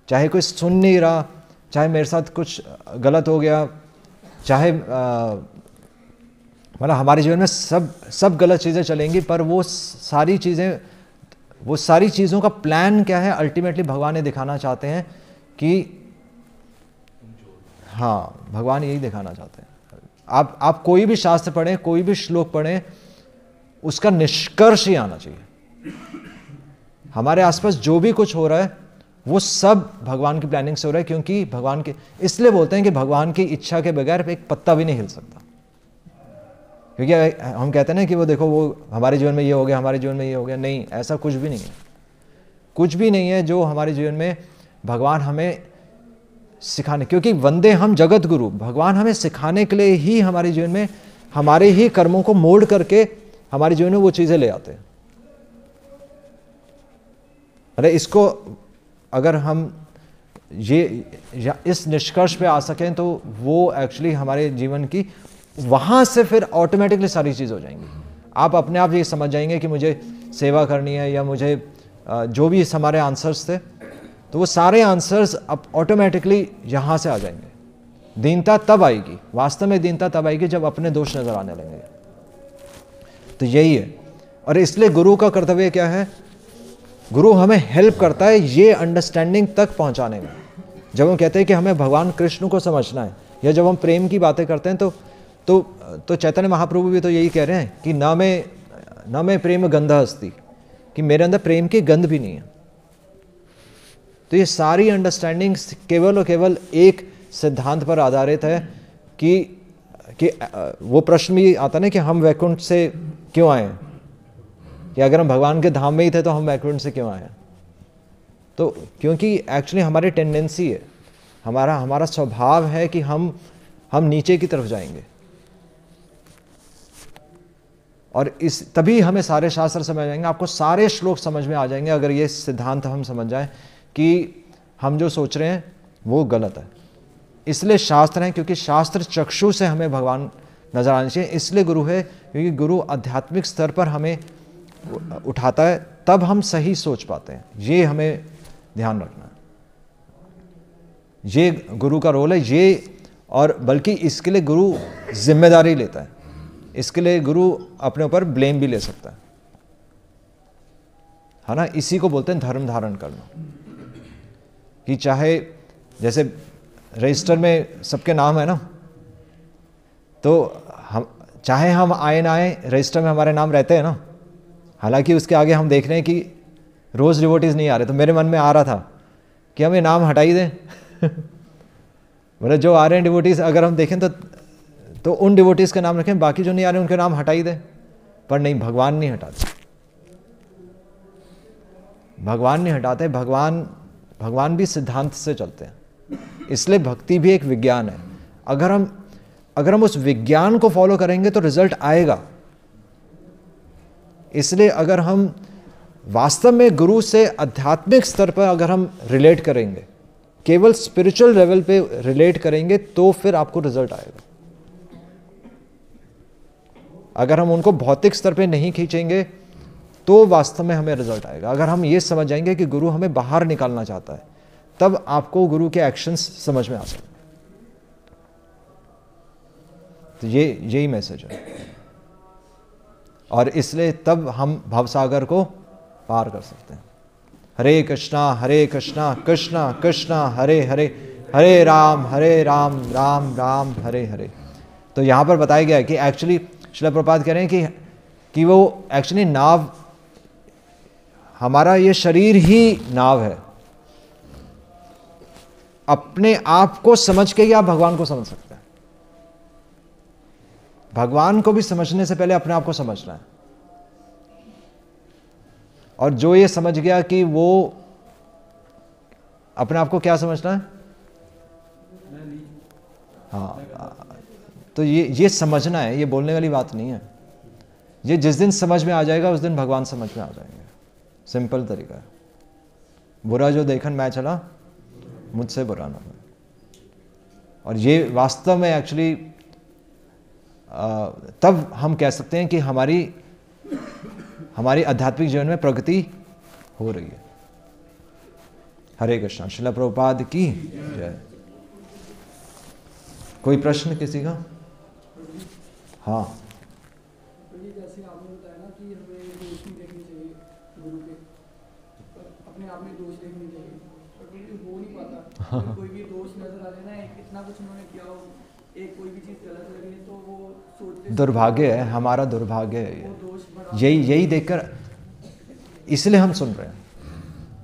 चाहे कोई सुन नहीं रहा, चाहे मेरे साथ कुछ गलत हो गया, चाहे मतलब हमारे जीवन में सब गलत चीज़ें चलेंगी, पर वो सारी चीज़ों का प्लान क्या है? अल्टीमेटली भगवान ये दिखाना चाहते हैं कि हाँ, भगवान यही दिखाना चाहते हैं। आप कोई भी शास्त्र पढ़ें, कोई भी श्लोक पढ़ें, उसका निष्कर्ष ही आना चाहिए। हमारे आसपास जो भी कुछ हो रहा है वो सब भगवान की प्लानिंग से हो रहा है, क्योंकि भगवान के, इसलिए बोलते हैं कि भगवान की इच्छा के बगैर एक पत्ता भी नहीं हिल सकता। क्योंकि हम कहते हैं ना कि वो देखो, वो हमारे जीवन में ये हो गया, हमारे जीवन में ये हो गया। नहीं, ऐसा कुछ भी नहीं है। कुछ भी नहीं है जो हमारे जीवन में भगवान हमें सिखाने, क्योंकि वंदे हम जगत गुरु, भगवान हमें सिखाने के लिए ही हमारे जीवन में हमारे ही कर्मों को मोल्ड करके हमारे जीवन में वो चीज़ें ले आते हैं। अरे इसको अगर हम इस निष्कर्ष पे आ सकें तो वो एक्चुअली हमारे जीवन की, वहाँ से फिर ऑटोमेटिकली सारी चीज़ हो जाएंगी। आप अपने आप ये समझ जाएंगे कि मुझे सेवा करनी है, या मुझे जो भी हमारे आंसर्स थे, तो वो सारे आंसर्स अब ऑटोमेटिकली यहाँ से आ जाएंगे। दीनता तब आएगी, वास्तव में दीनता तब आएगी जब अपने दोष नजर आने लगेंगे। तो यही है। और इसलिए गुरु का कर्तव्य क्या है? गुरु हमें हेल्प करता है ये अंडरस्टैंडिंग तक पहुंचाने में। जब हम कहते हैं कि हमें भगवान कृष्ण को समझना है, या जब हम प्रेम की बातें करते हैं, तो चैतन्य महाप्रभु भी तो यही कह रहे हैं कि न में प्रेम गंधा अस्ति, कि मेरे अंदर प्रेम की गंध भी नहीं है। तो ये सारी अंडरस्टैंडिंग केवल और केवल एक सिद्धांत पर आधारित है कि वो प्रश्न भी आता ना कि हम वैकुंठ से क्यों आए, कि अगर हम भगवान के धाम में ही थे तो हम वैकुंठ से क्यों आए? तो क्योंकि एक्चुअली हमारी टेंडेंसी है, हमारा स्वभाव है कि हम नीचे की तरफ जाएंगे। और तभी हमें सारे शास्त्र समझ आएंगे, आपको सारे श्लोक समझ में आ जाएंगे अगर ये सिद्धांत हम समझ जाएं कि हम जो सोच रहे हैं वो गलत है। इसलिए शास्त्र हैं, क्योंकि शास्त्र चक्षु से हमें भगवान नजर आने चाहिए। इसलिए गुरु है, क्योंकि गुरु आध्यात्मिक स्तर पर हमें उठाता है, तब हम सही सोच पाते हैं। ये हमें ध्यान रखना है, ये गुरु का रोल है ये। और बल्कि इसके लिए गुरु जिम्मेदारी लेता है, इसके लिए गुरु अपने ऊपर ब्लेम भी ले सकता है ना। इसी को बोलते हैं धर्म धारण करना, कि चाहे जैसे रजिस्टर में सबके नाम है ना, तो चाहे हम आए ना आए, रजिस्टर में हमारे नाम रहते हैं ना। हालांकि उसके आगे हम देख रहे हैं कि रोज़ डिवोटीज़ नहीं आ रहे, तो मेरे मन में आ रहा था कि हम ये नाम हटा ही दें। मतलब जो आ रहे हैं डिवोटीज़, अगर हम देखें तो उन डिवोटीज़ के नाम रखें, बाकी जो नहीं आ रहे हैं उनके नाम हटा ही दें। पर नहीं, भगवान नहीं हटाते, भगवान नहीं हटाते। भगवान भी सिद्धांत से चलते हैं, इसलिए भक्ति भी एक विज्ञान है। अगर हम उस विज्ञान को फॉलो करेंगे तो रिजल्ट आएगा। इसलिए अगर हम वास्तव में गुरु से आध्यात्मिक स्तर पर अगर हम रिलेट करेंगे, केवल स्पिरिचुअल लेवल पे रिलेट करेंगे, तो फिर आपको रिजल्ट आएगा। अगर हम उनको भौतिक स्तर पे नहीं खींचेंगे तो वास्तव में हमें रिजल्ट आएगा। अगर हम ये समझ जाएंगे कि गुरु हमें बाहर निकालना चाहता है, तब आपको गुरु के एक्शंस समझ में आ सकते हैं। तो यही मैसेज है, और इसलिए तब हम भवसागर को पार कर सकते हैं। हरे कृष्णा कृष्णा कृष्णा हरे हरे, हरे राम राम राम हरे हरे। तो यहाँ पर बताया गया है कि एक्चुअली श्रील प्रभुपाद कह रहे हैं कि वो एक्चुअली नाव, हमारा ये शरीर ही नाव है। अपने आप को समझ के ही आप भगवान को समझ सकते हैं। भगवान को भी समझने से पहले अपने आप को समझना है। और जो ये समझ गया कि वो अपने आप को क्या समझना है, हाँ, तो ये समझना है, ये बोलने वाली बात नहीं है। ये जिस दिन समझ में आ जाएगा उस दिन भगवान समझ में आ जाएंगे। सिंपल तरीका है। बुरा जो देखन मैं चला, मुझसे बुरा ना हो। और ये वास्तव में एक्चुअली तब हम कह सकते हैं कि हमारी आध्यात्मिक जीवन में प्रगति हो रही है। हरे कृष्णा। श्रील प्रभुपाद की जय। कोई प्रश्न किसी का? हाँ, जैसे आपने बताया ना कि हमें दोष नहीं देखनी चाहिए गुरु के, अपने आप में दोष देखनी चाहिए, पर हो नहीं पाता। कोई भी दोष नजर आ जाए ना, इतना कुछ उन्होंने किया हो, एक कोई भी चीज गलत लगे तो वो सोचते, दुर्भाग्य है, हमारा दुर्भाग्य है ये। यही देखकर इसलिए हम सुन रहे हैं,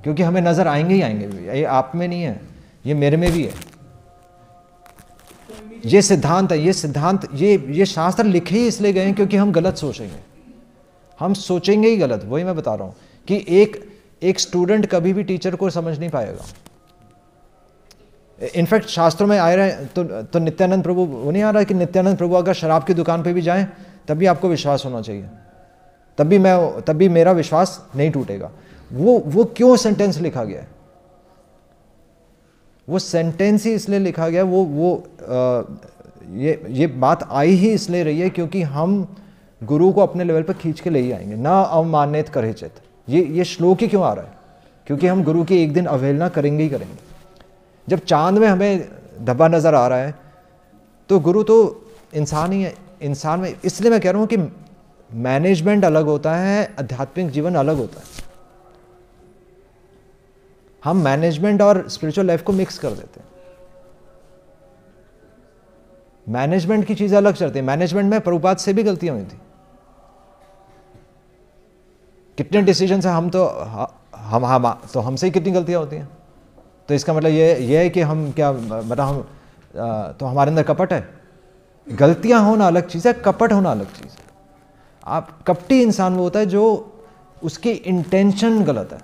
क्योंकि हमें नजर आएंगे ही आएंगे। ये आप में नहीं है, ये मेरे में भी है। ये सिद्धांत है, ये शास्त्र लिखे ही इसलिए गए हैं क्योंकि हम गलत सोचेंगे, हम सोचेंगे ही गलत। वही मैं बता रहा हूं कि एक स्टूडेंट कभी भी टीचर को समझ नहीं पाएगा। इनफैक्ट शास्त्रों में आ रहा है तो नित्यानंद प्रभु, वो नहीं आ रहा कि नित्यानंद प्रभु अगर शराब की दुकान पे भी जाएं तब भी आपको विश्वास होना चाहिए, तब भी मेरा विश्वास नहीं टूटेगा। वो क्यों सेंटेंस लिखा गया है? वो सेंटेंस ही इसलिए लिखा गया, ये बात आई ही इसलिए रही है क्योंकि हम गुरु को अपने लेवल पर खींच के ले ही आएंगे। ना अवमानित करे चित, ये श्लोक ही क्यों आ रहा है? क्योंकि हम गुरु की एक दिन अवहेलना करेंगे ही करेंगे। जब चांद में हमें धब्बा नजर आ रहा है तो गुरु तो इंसान ही है। इंसान में, इसलिए मैं कह रहा हूं कि मैनेजमेंट अलग होता है, आध्यात्मिक जीवन अलग होता है। हम मैनेजमेंट और स्पिरिचुअल लाइफ को मिक्स कर देते हैं। मैनेजमेंट की चीजें अलग चलती है। मैनेजमेंट में प्रभुपाद से भी गलतियां हुई थी। कितने डिसीजन है, तो हमसे ही कितनी गलतियां होती हैं। तो इसका मतलब ये है कि हम क्या, मतलब हम तो हमारे अंदर कपट है। गलतियां होना अलग चीज है, कपट होना अलग चीज है। आप कपटी इंसान वो होता है जो उसकी इंटेंशन गलत है।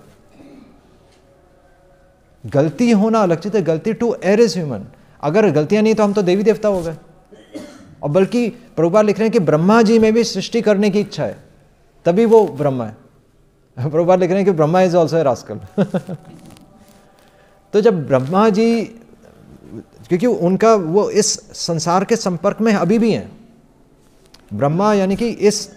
गलती होना अलग चीज है, गलती टू एयर इज ह्यूमन। अगर गलतियां नहीं तो हम तो देवी देवता हो गए। और बल्कि प्रभुपाद लिख रहे हैं कि ब्रह्मा जी में भी सृष्टि करने की इच्छा है, तभी वो ब्रह्मा है। प्रभुपाद लिख रहे हैं कि Brahma is also a rascal. तो जब ब्रह्मा जी, क्योंकि उनका वो इस संसार के संपर्क में अभी भी हैं। ब्रह्मा यानी कि इस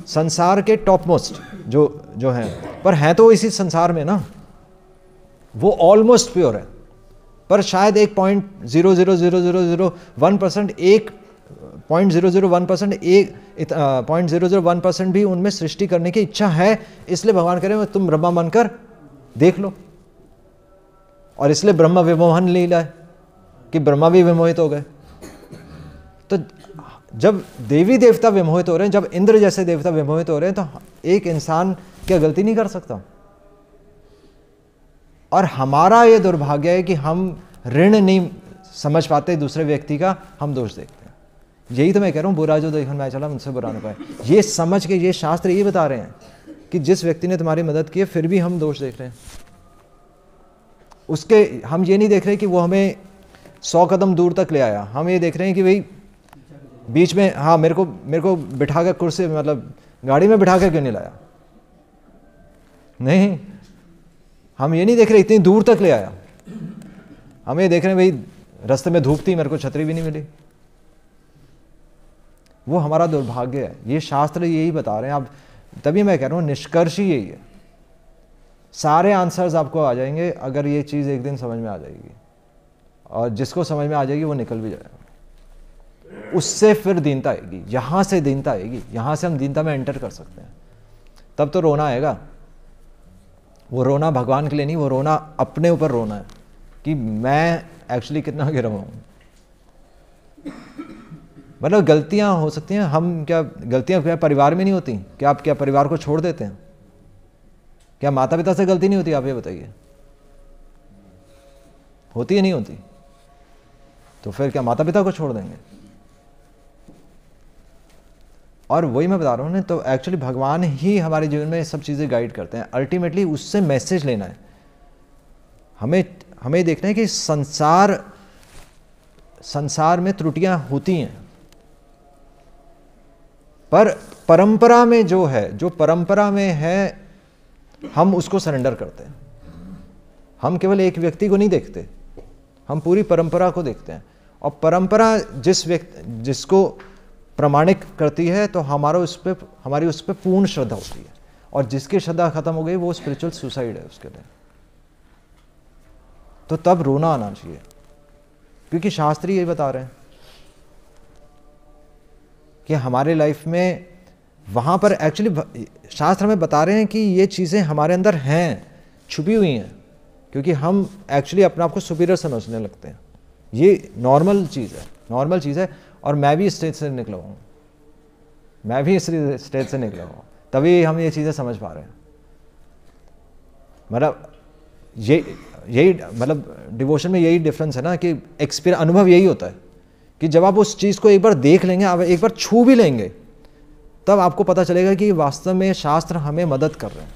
संसार के टॉप मोस्ट जो हैं, पर हैं तो इसी संसार में ना। वो ऑलमोस्ट प्योर है, पर शायद 1.00001%, 0.001% भी उनमें सृष्टि करने की इच्छा है। इसलिए भगवान कह रहे हैं तुम ब्रह्मा बनकर देख लो। और इसलिए ब्रह्म विमोहन लीला है कि ब्रह्मा भी विमोहित हो गए। तो जब देवी देवता विमोहित हो रहे हैं, जब इंद्र जैसे देवता विमोहित हो रहे हैं, तो एक इंसान क्या गलती नहीं कर सकता? और हमारा ये दुर्भाग्य है कि हम ऋण नहीं समझ पाते दूसरे व्यक्ति का, हम दोष देखते हैं। यही तो मैं कह रहा हूँ, बुरा जो देखन मैं चला मुझसे बुरा ना पाए। ये समझ के ये शास्त्र ये बता रहे हैं कि जिस व्यक्ति ने तुम्हारी मदद की है फिर भी हम दोष देख रहे हैं उसके। हम ये नहीं देख रहे कि वो हमें 100 कदम दूर तक ले आया, हम ये देख रहे हैं कि भाई बीच में, हाँ मेरे को बिठा कर कुर्सी, मतलब गाड़ी में बिठा कर क्यों नहीं लाया। नहीं, हम ये नहीं देख रहे इतनी दूर तक ले आया, हम ये देख रहे हैं भाई रास्ते में धूप थी, मेरे को छतरी भी नहीं मिली। वो हमारा दुर्भाग्य है। ये शास्त्र यही बता रहे हैं। अब तभी मैं कह रहा हूँ निष्कर्ष ही यही है, सारे आंसर्स आपको आ जाएंगे अगर ये चीज़ एक दिन समझ में आ जाएगी, और जिसको समझ में आ जाएगी वो निकल भी जाएगा। उससे फिर दीनता आएगी, यहाँ से दीनता आएगी, यहाँ से हम दीनता में एंटर कर सकते हैं। तब तो रोना आएगा। वो रोना भगवान के लिए नहीं, वो रोना अपने ऊपर रोना है कि मैं एक्चुअली कितना गिरा हुआ हूँ। मतलब गलतियाँ हो सकती हैं, हम क्या गलतियाँ क्या परिवार में नहीं होती? क्या आप क्या परिवार को छोड़ देते हैं? क्या माता पिता से गलती नहीं होती? आप ये बताइए, होती है नहीं होती? तो फिर क्या माता पिता को छोड़ देंगे? और वही मैं बता रहा हूँ ना, तो एक्चुअली भगवान ही हमारे जीवन में सब चीज़ें गाइड करते हैं। अल्टीमेटली उससे मैसेज लेना है हमें देखना है कि संसार में त्रुटियां होती हैं, पर परंपरा में जो है, जो परंपरा में है, हम उसको सरेंडर करते हैं। हम केवल एक व्यक्ति को नहीं देखते, हम पूरी परंपरा को देखते हैं। और परंपरा जिसको प्रमाणिक करती है तो हमारी उस पर पूर्ण श्रद्धा होती है, और जिसकी श्रद्धा खत्म हो गई वो स्पिरिचुअल सुसाइड है उसके लिए। तो तब रोना आना चाहिए, क्योंकि शास्त्री यही बता रहे हैं कि हमारे लाइफ में वहाँ पर एक्चुअली शास्त्र हमें बता रहे हैं कि ये चीज़ें हमारे अंदर हैं, छुपी हुई हैं, क्योंकि हम एक्चुअली अपने आप को सुपीरियर समझने लगते हैं। ये नॉर्मल चीज़ है, और मैं भी इस स्टेज से निकला हूँ, तभी हम ये चीज़ें समझ पा रहे हैं। मतलब यही मतलब डिवोशन में यही डिफरेंस है ना, कि अनुभव यही होता है कि जब आप उस चीज़ को एक बार देख लेंगे, आप एक बार छू भी लेंगे, तब आपको पता चलेगा कि वास्तव में शास्त्र हमें मदद कर रहे हैं।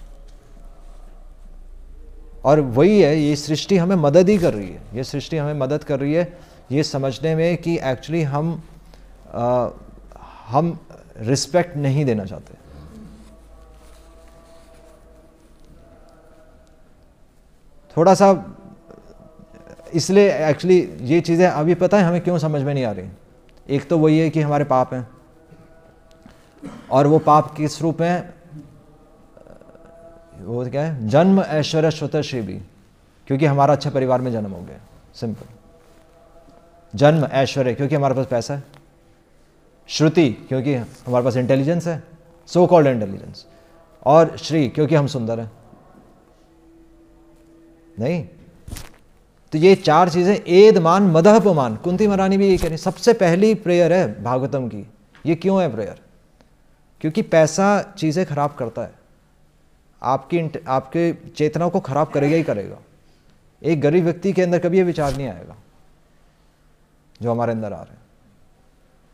और वही है, ये सृष्टि हमें मदद ही कर रही है। ये सृष्टि हमें मदद कर रही है ये समझने में कि एक्चुअली हम रिस्पेक्ट नहीं देना चाहते। थोड़ा सा इसलिए एक्चुअली ये चीज़ें अभी पता है हमें क्यों समझ में नहीं आ रही। एक तो वही है कि हमारे पाप हैं, और वो पाप किस रूप में, वो क्या है, जन्म ऐश्वर्य श्रुत श्रीबी, क्योंकि हमारा अच्छे परिवार में जन्म हो गया। सिंपल, जन्म ऐश्वर्य क्योंकि हमारे पास पैसा है, श्रुति क्योंकि हमारे पास इंटेलिजेंस है, सो कॉल्ड इंटेलिजेंस, और श्री क्योंकि हम सुंदर हैं। नहीं, तो ये चार चीजें एद मान मदह पमान, कुंती महारानी भी ये कह रही, सबसे पहली प्रेयर है भागवतम की। ये क्यों है प्रेयर? क्योंकि पैसा चीजें खराब करता है, आपके चेतना को खराब करेगा ही करेगा। एक गरीब व्यक्ति के अंदर कभी ये विचार नहीं आएगा जो हमारे अंदर आ रहे हैं,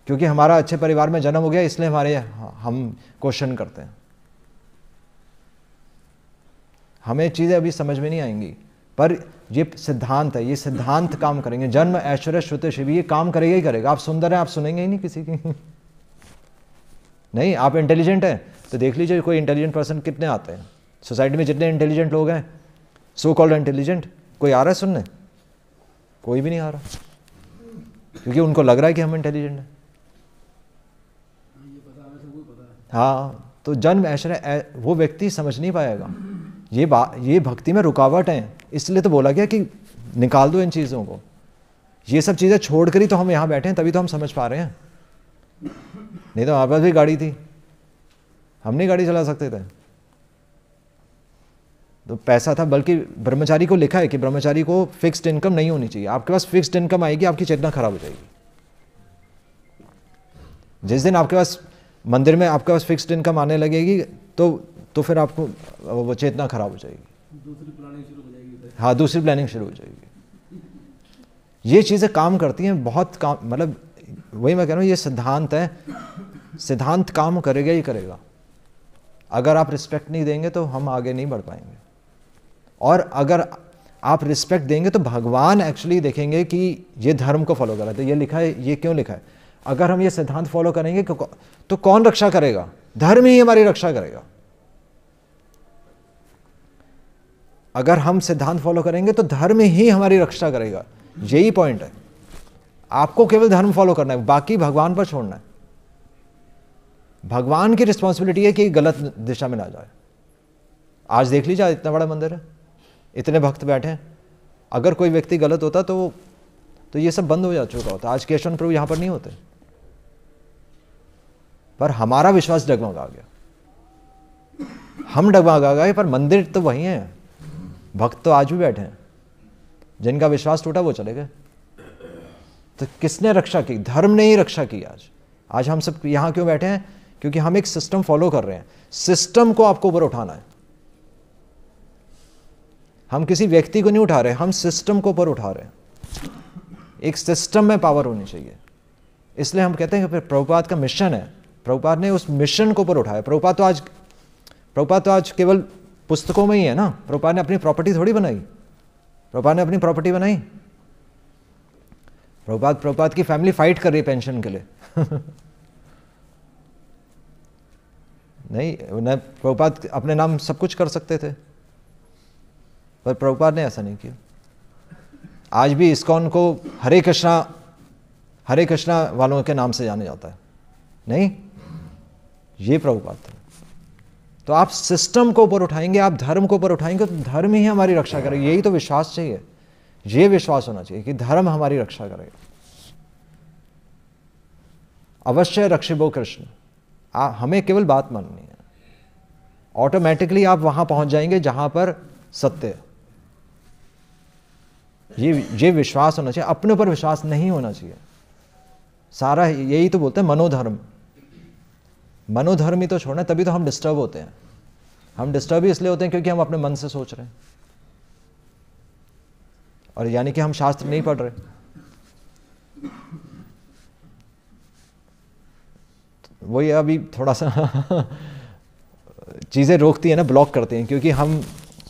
क्योंकि हमारा अच्छे परिवार में जन्म हो गया, इसलिए हम क्वेश्चन करते हैं। हमें चीजें अभी समझ में नहीं आएंगी, पर ये सिद्धांत है, ये सिद्धांत काम करेंगे। जन्म ऐश्वर्य श्रुति शिवी, ये काम करेगा ही करेगा। आप सुंदर हैं, आप सुनेंगे ही नहीं किसी की। नहीं, आप इंटेलिजेंट हैं तो देख लीजिए कोई इंटेलिजेंट पर्सन कितने आते हैं सोसाइटी में, जितने इंटेलिजेंट लोग हैं, सो कॉल्ड इंटेलिजेंट, कोई आ रहा है सुनने? कोई भी नहीं आ रहा, क्योंकि उनको लग रहा है कि हम इंटेलिजेंट हैं। हाँ, तो जन्म ऐश्वर्य वो व्यक्ति समझ नहीं पाएगा। ये भक्ति में रुकावट है, इसलिए तो बोला गया कि निकाल दो इन चीज़ों को। ये सब चीज़ें छोड़कर ही तो हम यहाँ बैठे हैं, तभी तो हम समझ पा रहे हैं। नहीं तो हमारे पास भी गाड़ी थी, हम नहीं गाड़ी चला सकते थे। तो पैसा था, बल्कि ब्रह्मचारी को लिखा है कि ब्रह्मचारी को फिक्स्ड इनकम नहीं होनी चाहिए। आपके पास फिक्स्ड इनकम आएगी, आपकी चेतना खराब हो जाएगी। जिस दिन आपके पास मंदिर में आपके पास फिक्स्ड इनकम आने लगेगी तो फिर आपको वो चेतना खराब हो जाएगी, दूसरी प्लानिंग शुरू हो जाएगी। हाँ, दूसरी प्लानिंग शुरू हो जाएगी। ये चीज़ें काम करती हैं, बहुत काम, मतलब वही मैं कह रहा हूँ, ये सिद्धांत है, सिद्धांत काम करेगा ही करेगा। अगर आप रिस्पेक्ट नहीं देंगे तो हम आगे नहीं बढ़ पाएंगे, और अगर आप रिस्पेक्ट देंगे तो भगवान एक्चुअली देखेंगे कि ये धर्म को फॉलो कर रहा है। तो ये लिखा है, ये क्यों लिखा है? अगर हम ये सिद्धांत फॉलो करेंगे तो कौन रक्षा करेगा? धर्म ही हमारी रक्षा करेगा। अगर हम सिद्धांत फॉलो करेंगे तो धर्म ही हमारी रक्षा करेगा। यही पॉइंट है। आपको केवल धर्म फॉलो करना है, बाकी भगवान पर छोड़ना है। भगवान की रिस्पॉन्सिबिलिटी है कि गलत दिशा में ना जाए। आज देख लीजिए, इतना बड़ा मंदिर है, इतने भक्त बैठे हैं, अगर कोई व्यक्ति गलत होता तो ये सब बंद हो जा चुका होता। आज केशव प्रभु यहां पर नहीं होते, पर हमारा विश्वास डगमगा गया, हम डगमगा गए, पर मंदिर तो वही है, भक्त तो आज भी बैठे हैं। जिनका विश्वास टूटा वो चले गए। तो किसने रक्षा की? धर्म ने ही रक्षा की। आज हम सब यहां क्यों बैठे हैं? क्योंकि हम एक सिस्टम फॉलो कर रहे हैं। सिस्टम को आपको ऊपर उठाना है। हम किसी व्यक्ति को नहीं उठा रहे, हम सिस्टम को ऊपर उठा रहे हैं। एक सिस्टम में पावर होनी चाहिए। इसलिए हम कहते हैं कि फिर प्रभुपाद का मिशन है, प्रभुपाद ने उस मिशन को ऊपर उठाया। प्रभुपाद तो आज केवल पुस्तकों में ही है ना। प्रभुपाद ने अपनी प्रॉपर्टी थोड़ी बनाई। प्रभुपाद ने अपनी प्रॉपर्टी बनाई। प्रभुपाद की फैमिली फाइट कर रही है पेंशन के लिए नहीं, प्रभुपाद अपने नाम सब कुछ कर सकते थे, पर प्रभुपाद ने ऐसा नहीं किया। आज भी इस्कॉन को हरे कृष्णा वालों के नाम से जाने जाता है। नहीं, ये प्रभुपाद थे। तो आप सिस्टम को ऊपर उठाएंगे, आप धर्म को ऊपर उठाएंगे तो धर्म ही हमारी रक्षा करेगा। यही तो विश्वास चाहिए, ये विश्वास होना चाहिए कि धर्म हमारी रक्षा करेगा। अवश्य रक्षिबो कृष्ण। हमें केवल बात माननी है, ऑटोमेटिकली आप वहां पहुंच जाएंगे जहां पर सत्य है। ये विश्वास होना चाहिए, अपने ऊपर विश्वास नहीं होना चाहिए। सारा यही तो बोलते हैं मनोधर्म। मनोधर्म ही तो छोड़ना, तभी तो हम डिस्टर्ब होते हैं। हम डिस्टर्ब ही इसलिए होते हैं क्योंकि हम अपने मन से सोच रहे हैं, और यानी कि हम शास्त्र नहीं पढ़ रहे। वही अभी थोड़ा सा चीज़ें रोकती है ना, ब्लॉक करते हैं, क्योंकि हम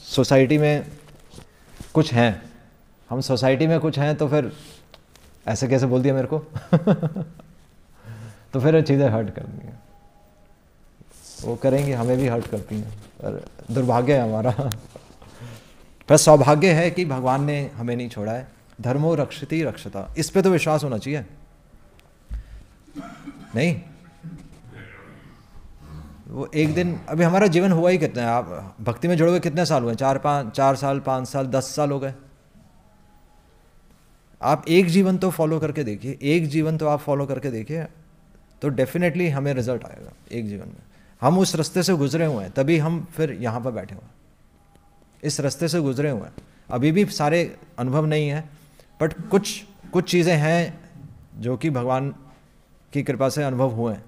सोसाइटी में कुछ हैं, तो फिर ऐसे कैसे बोल दिया मेरे को तो फिर चीज़ें हर्ट करनी है, वो करेंगे, हमें भी हर्ट करती हैं, पर दुर्भाग्य है हमारा पर सौभाग्य है कि भगवान ने हमें नहीं छोड़ा है। धर्मो रक्षति रक्षता, इस पे तो विश्वास होना चाहिए। नहीं, वो एक दिन, अभी हमारा जीवन हुआ ही कितना है? आप भक्ति में जुड़े हुए कितने साल हुए? 4 साल, 5 साल, 10 साल हो गए। आप एक जीवन तो फॉलो करके देखिए, एक जीवन तो आप फॉलो करके देखिए, तो डेफिनेटली हमें रिजल्ट आएगा एक जीवन में। हम उस रास्ते से गुजरे हुए हैं, तभी हम फिर यहाँ पर बैठे हुए हैं। इस रास्ते से गुजरे हुए हैं, अभी भी सारे अनुभव नहीं है, बट कुछ चीज़ें हैं जो कि भगवान की कृपा से अनुभव हुए हैं,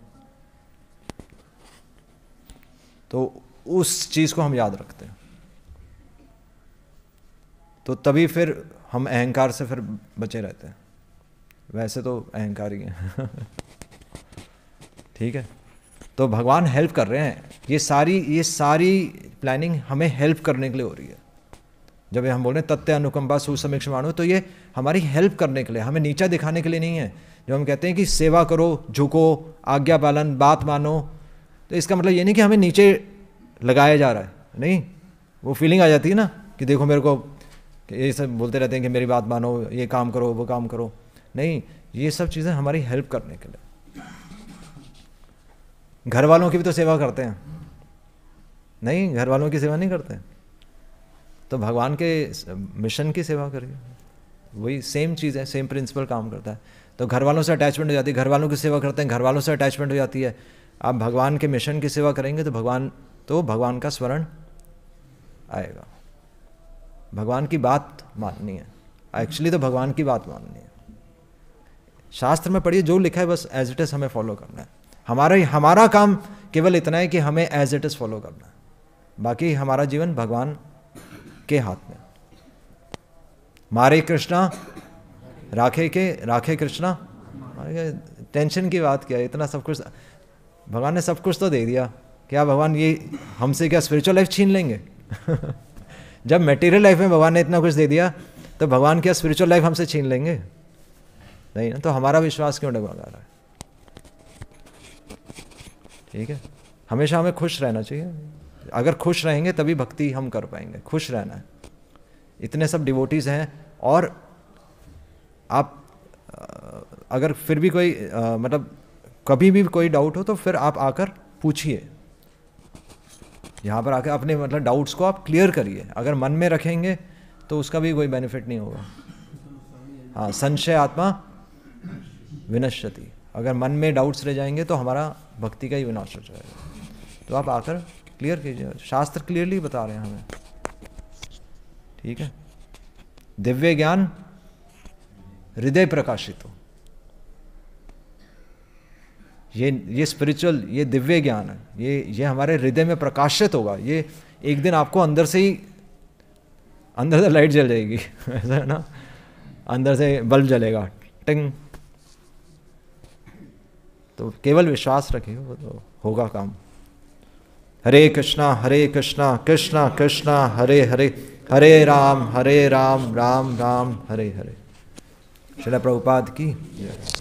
तो उस चीज़ को हम याद रखते हैं। तो तभी फिर हम अहंकार से फिर बचे रहते हैं। वैसे तो अहंकार ही है ठीक है, तो भगवान हेल्प कर रहे हैं। ये सारी प्लानिंग हमें हेल्प करने के लिए हो रही है। जब हम बोल रहे हैं तत्व अनुकंपा सुसमीक्षमाणु, तो ये हमारी हेल्प करने के लिए, हमें नीचा दिखाने के लिए नहीं है। जब हम कहते हैं कि सेवा करो, झुको, आज्ञा पालन, बात मानो, तो इसका मतलब ये नहीं कि हमें नीचे लगाया जा रहा है। नहीं, वो फीलिंग आ जाती है ना कि देखो मेरे को ये सब बोलते रहते हैं कि मेरी बात मानो, ये काम करो, वो काम करो। नहीं, ये सब चीज़ें हमारी हेल्प करने के लिए। घर वालों की भी तो सेवा करते हैं, नहीं, घर वालों की सेवा नहीं करते हैं, तो भगवान के मिशन की सेवा करिए। वही सेम चीज़ है, सेम प्रिंसिपल काम करता है। तो घर वालों से अटैचमेंट हो जाती है, घर वालों की सेवा करते हैं, घर वालों से अटैचमेंट हो जाती है। आप भगवान के मिशन की सेवा करेंगे तो भगवान का स्मरण आएगा। भगवान की बात माननी है, एक्चुअली तो भगवान की बात माननी है। शास्त्र में पढ़िए, जो लिखा है बस एज इट इज़ हमें फॉलो करना है। हमारा काम केवल इतना है कि हमें एज इट इज़ फॉलो करना है, बाकी हमारा जीवन भगवान के हाथ में। मारे कृष्णा राखे कृष्णा, टेंशन की बात क्या है, इतना सब कुछ भगवान ने सब कुछ तो दे दिया, क्या भगवान ये हमसे क्या स्पिरिचुअल लाइफ छीन लेंगे? जब मटेरियल लाइफ में भगवान ने इतना कुछ दे दिया तो भगवान क्या स्पिरिचुअल लाइफ हमसे छीन लेंगे? नहीं ना। तो हमारा विश्वास क्यों डगमगा रहा है? ठीक है, हमेशा हमें खुश रहना चाहिए। अगर खुश रहेंगे तभी भक्ति हम कर पाएंगे, खुश रहना है। इतने सब डिवोटीज हैं, और आप अगर फिर भी कोई मतलब कभी भी कोई डाउट हो तो फिर आप आकर पूछिए, यहाँ पर आकर अपने मतलब डाउट्स को आप क्लियर करिए। अगर मन में रखेंगे तो उसका भी कोई बेनिफिट नहीं होगा। हाँ, संशय आत्मा विनश्यति, अगर मन में डाउट्स रह जाएंगे तो हमारा भक्ति का ही विनाश हो जाएगा। तो आप आकर क्लियर कीजिए, शास्त्र क्लियरली बता रहे हैं हमें। ठीक है, दिव्य ज्ञान हृदय प्रकाशित हो, ये स्पिरिचुअल, ये दिव्य ज्ञान है, ये हमारे हृदय में प्रकाशित होगा। ये एक दिन आपको अंदर से ही, अंदर से लाइट जल जाएगी ऐसा है ना, अंदर से बल्ब जलेगा, टिंग। तो केवल विश्वास रखिए, वो तो होगा काम। हरे कृष्णा कृष्णा कृष्णा हरे हरे, हरे राम राम राम हरे हरे। श्रील प्रभुपाद की जय।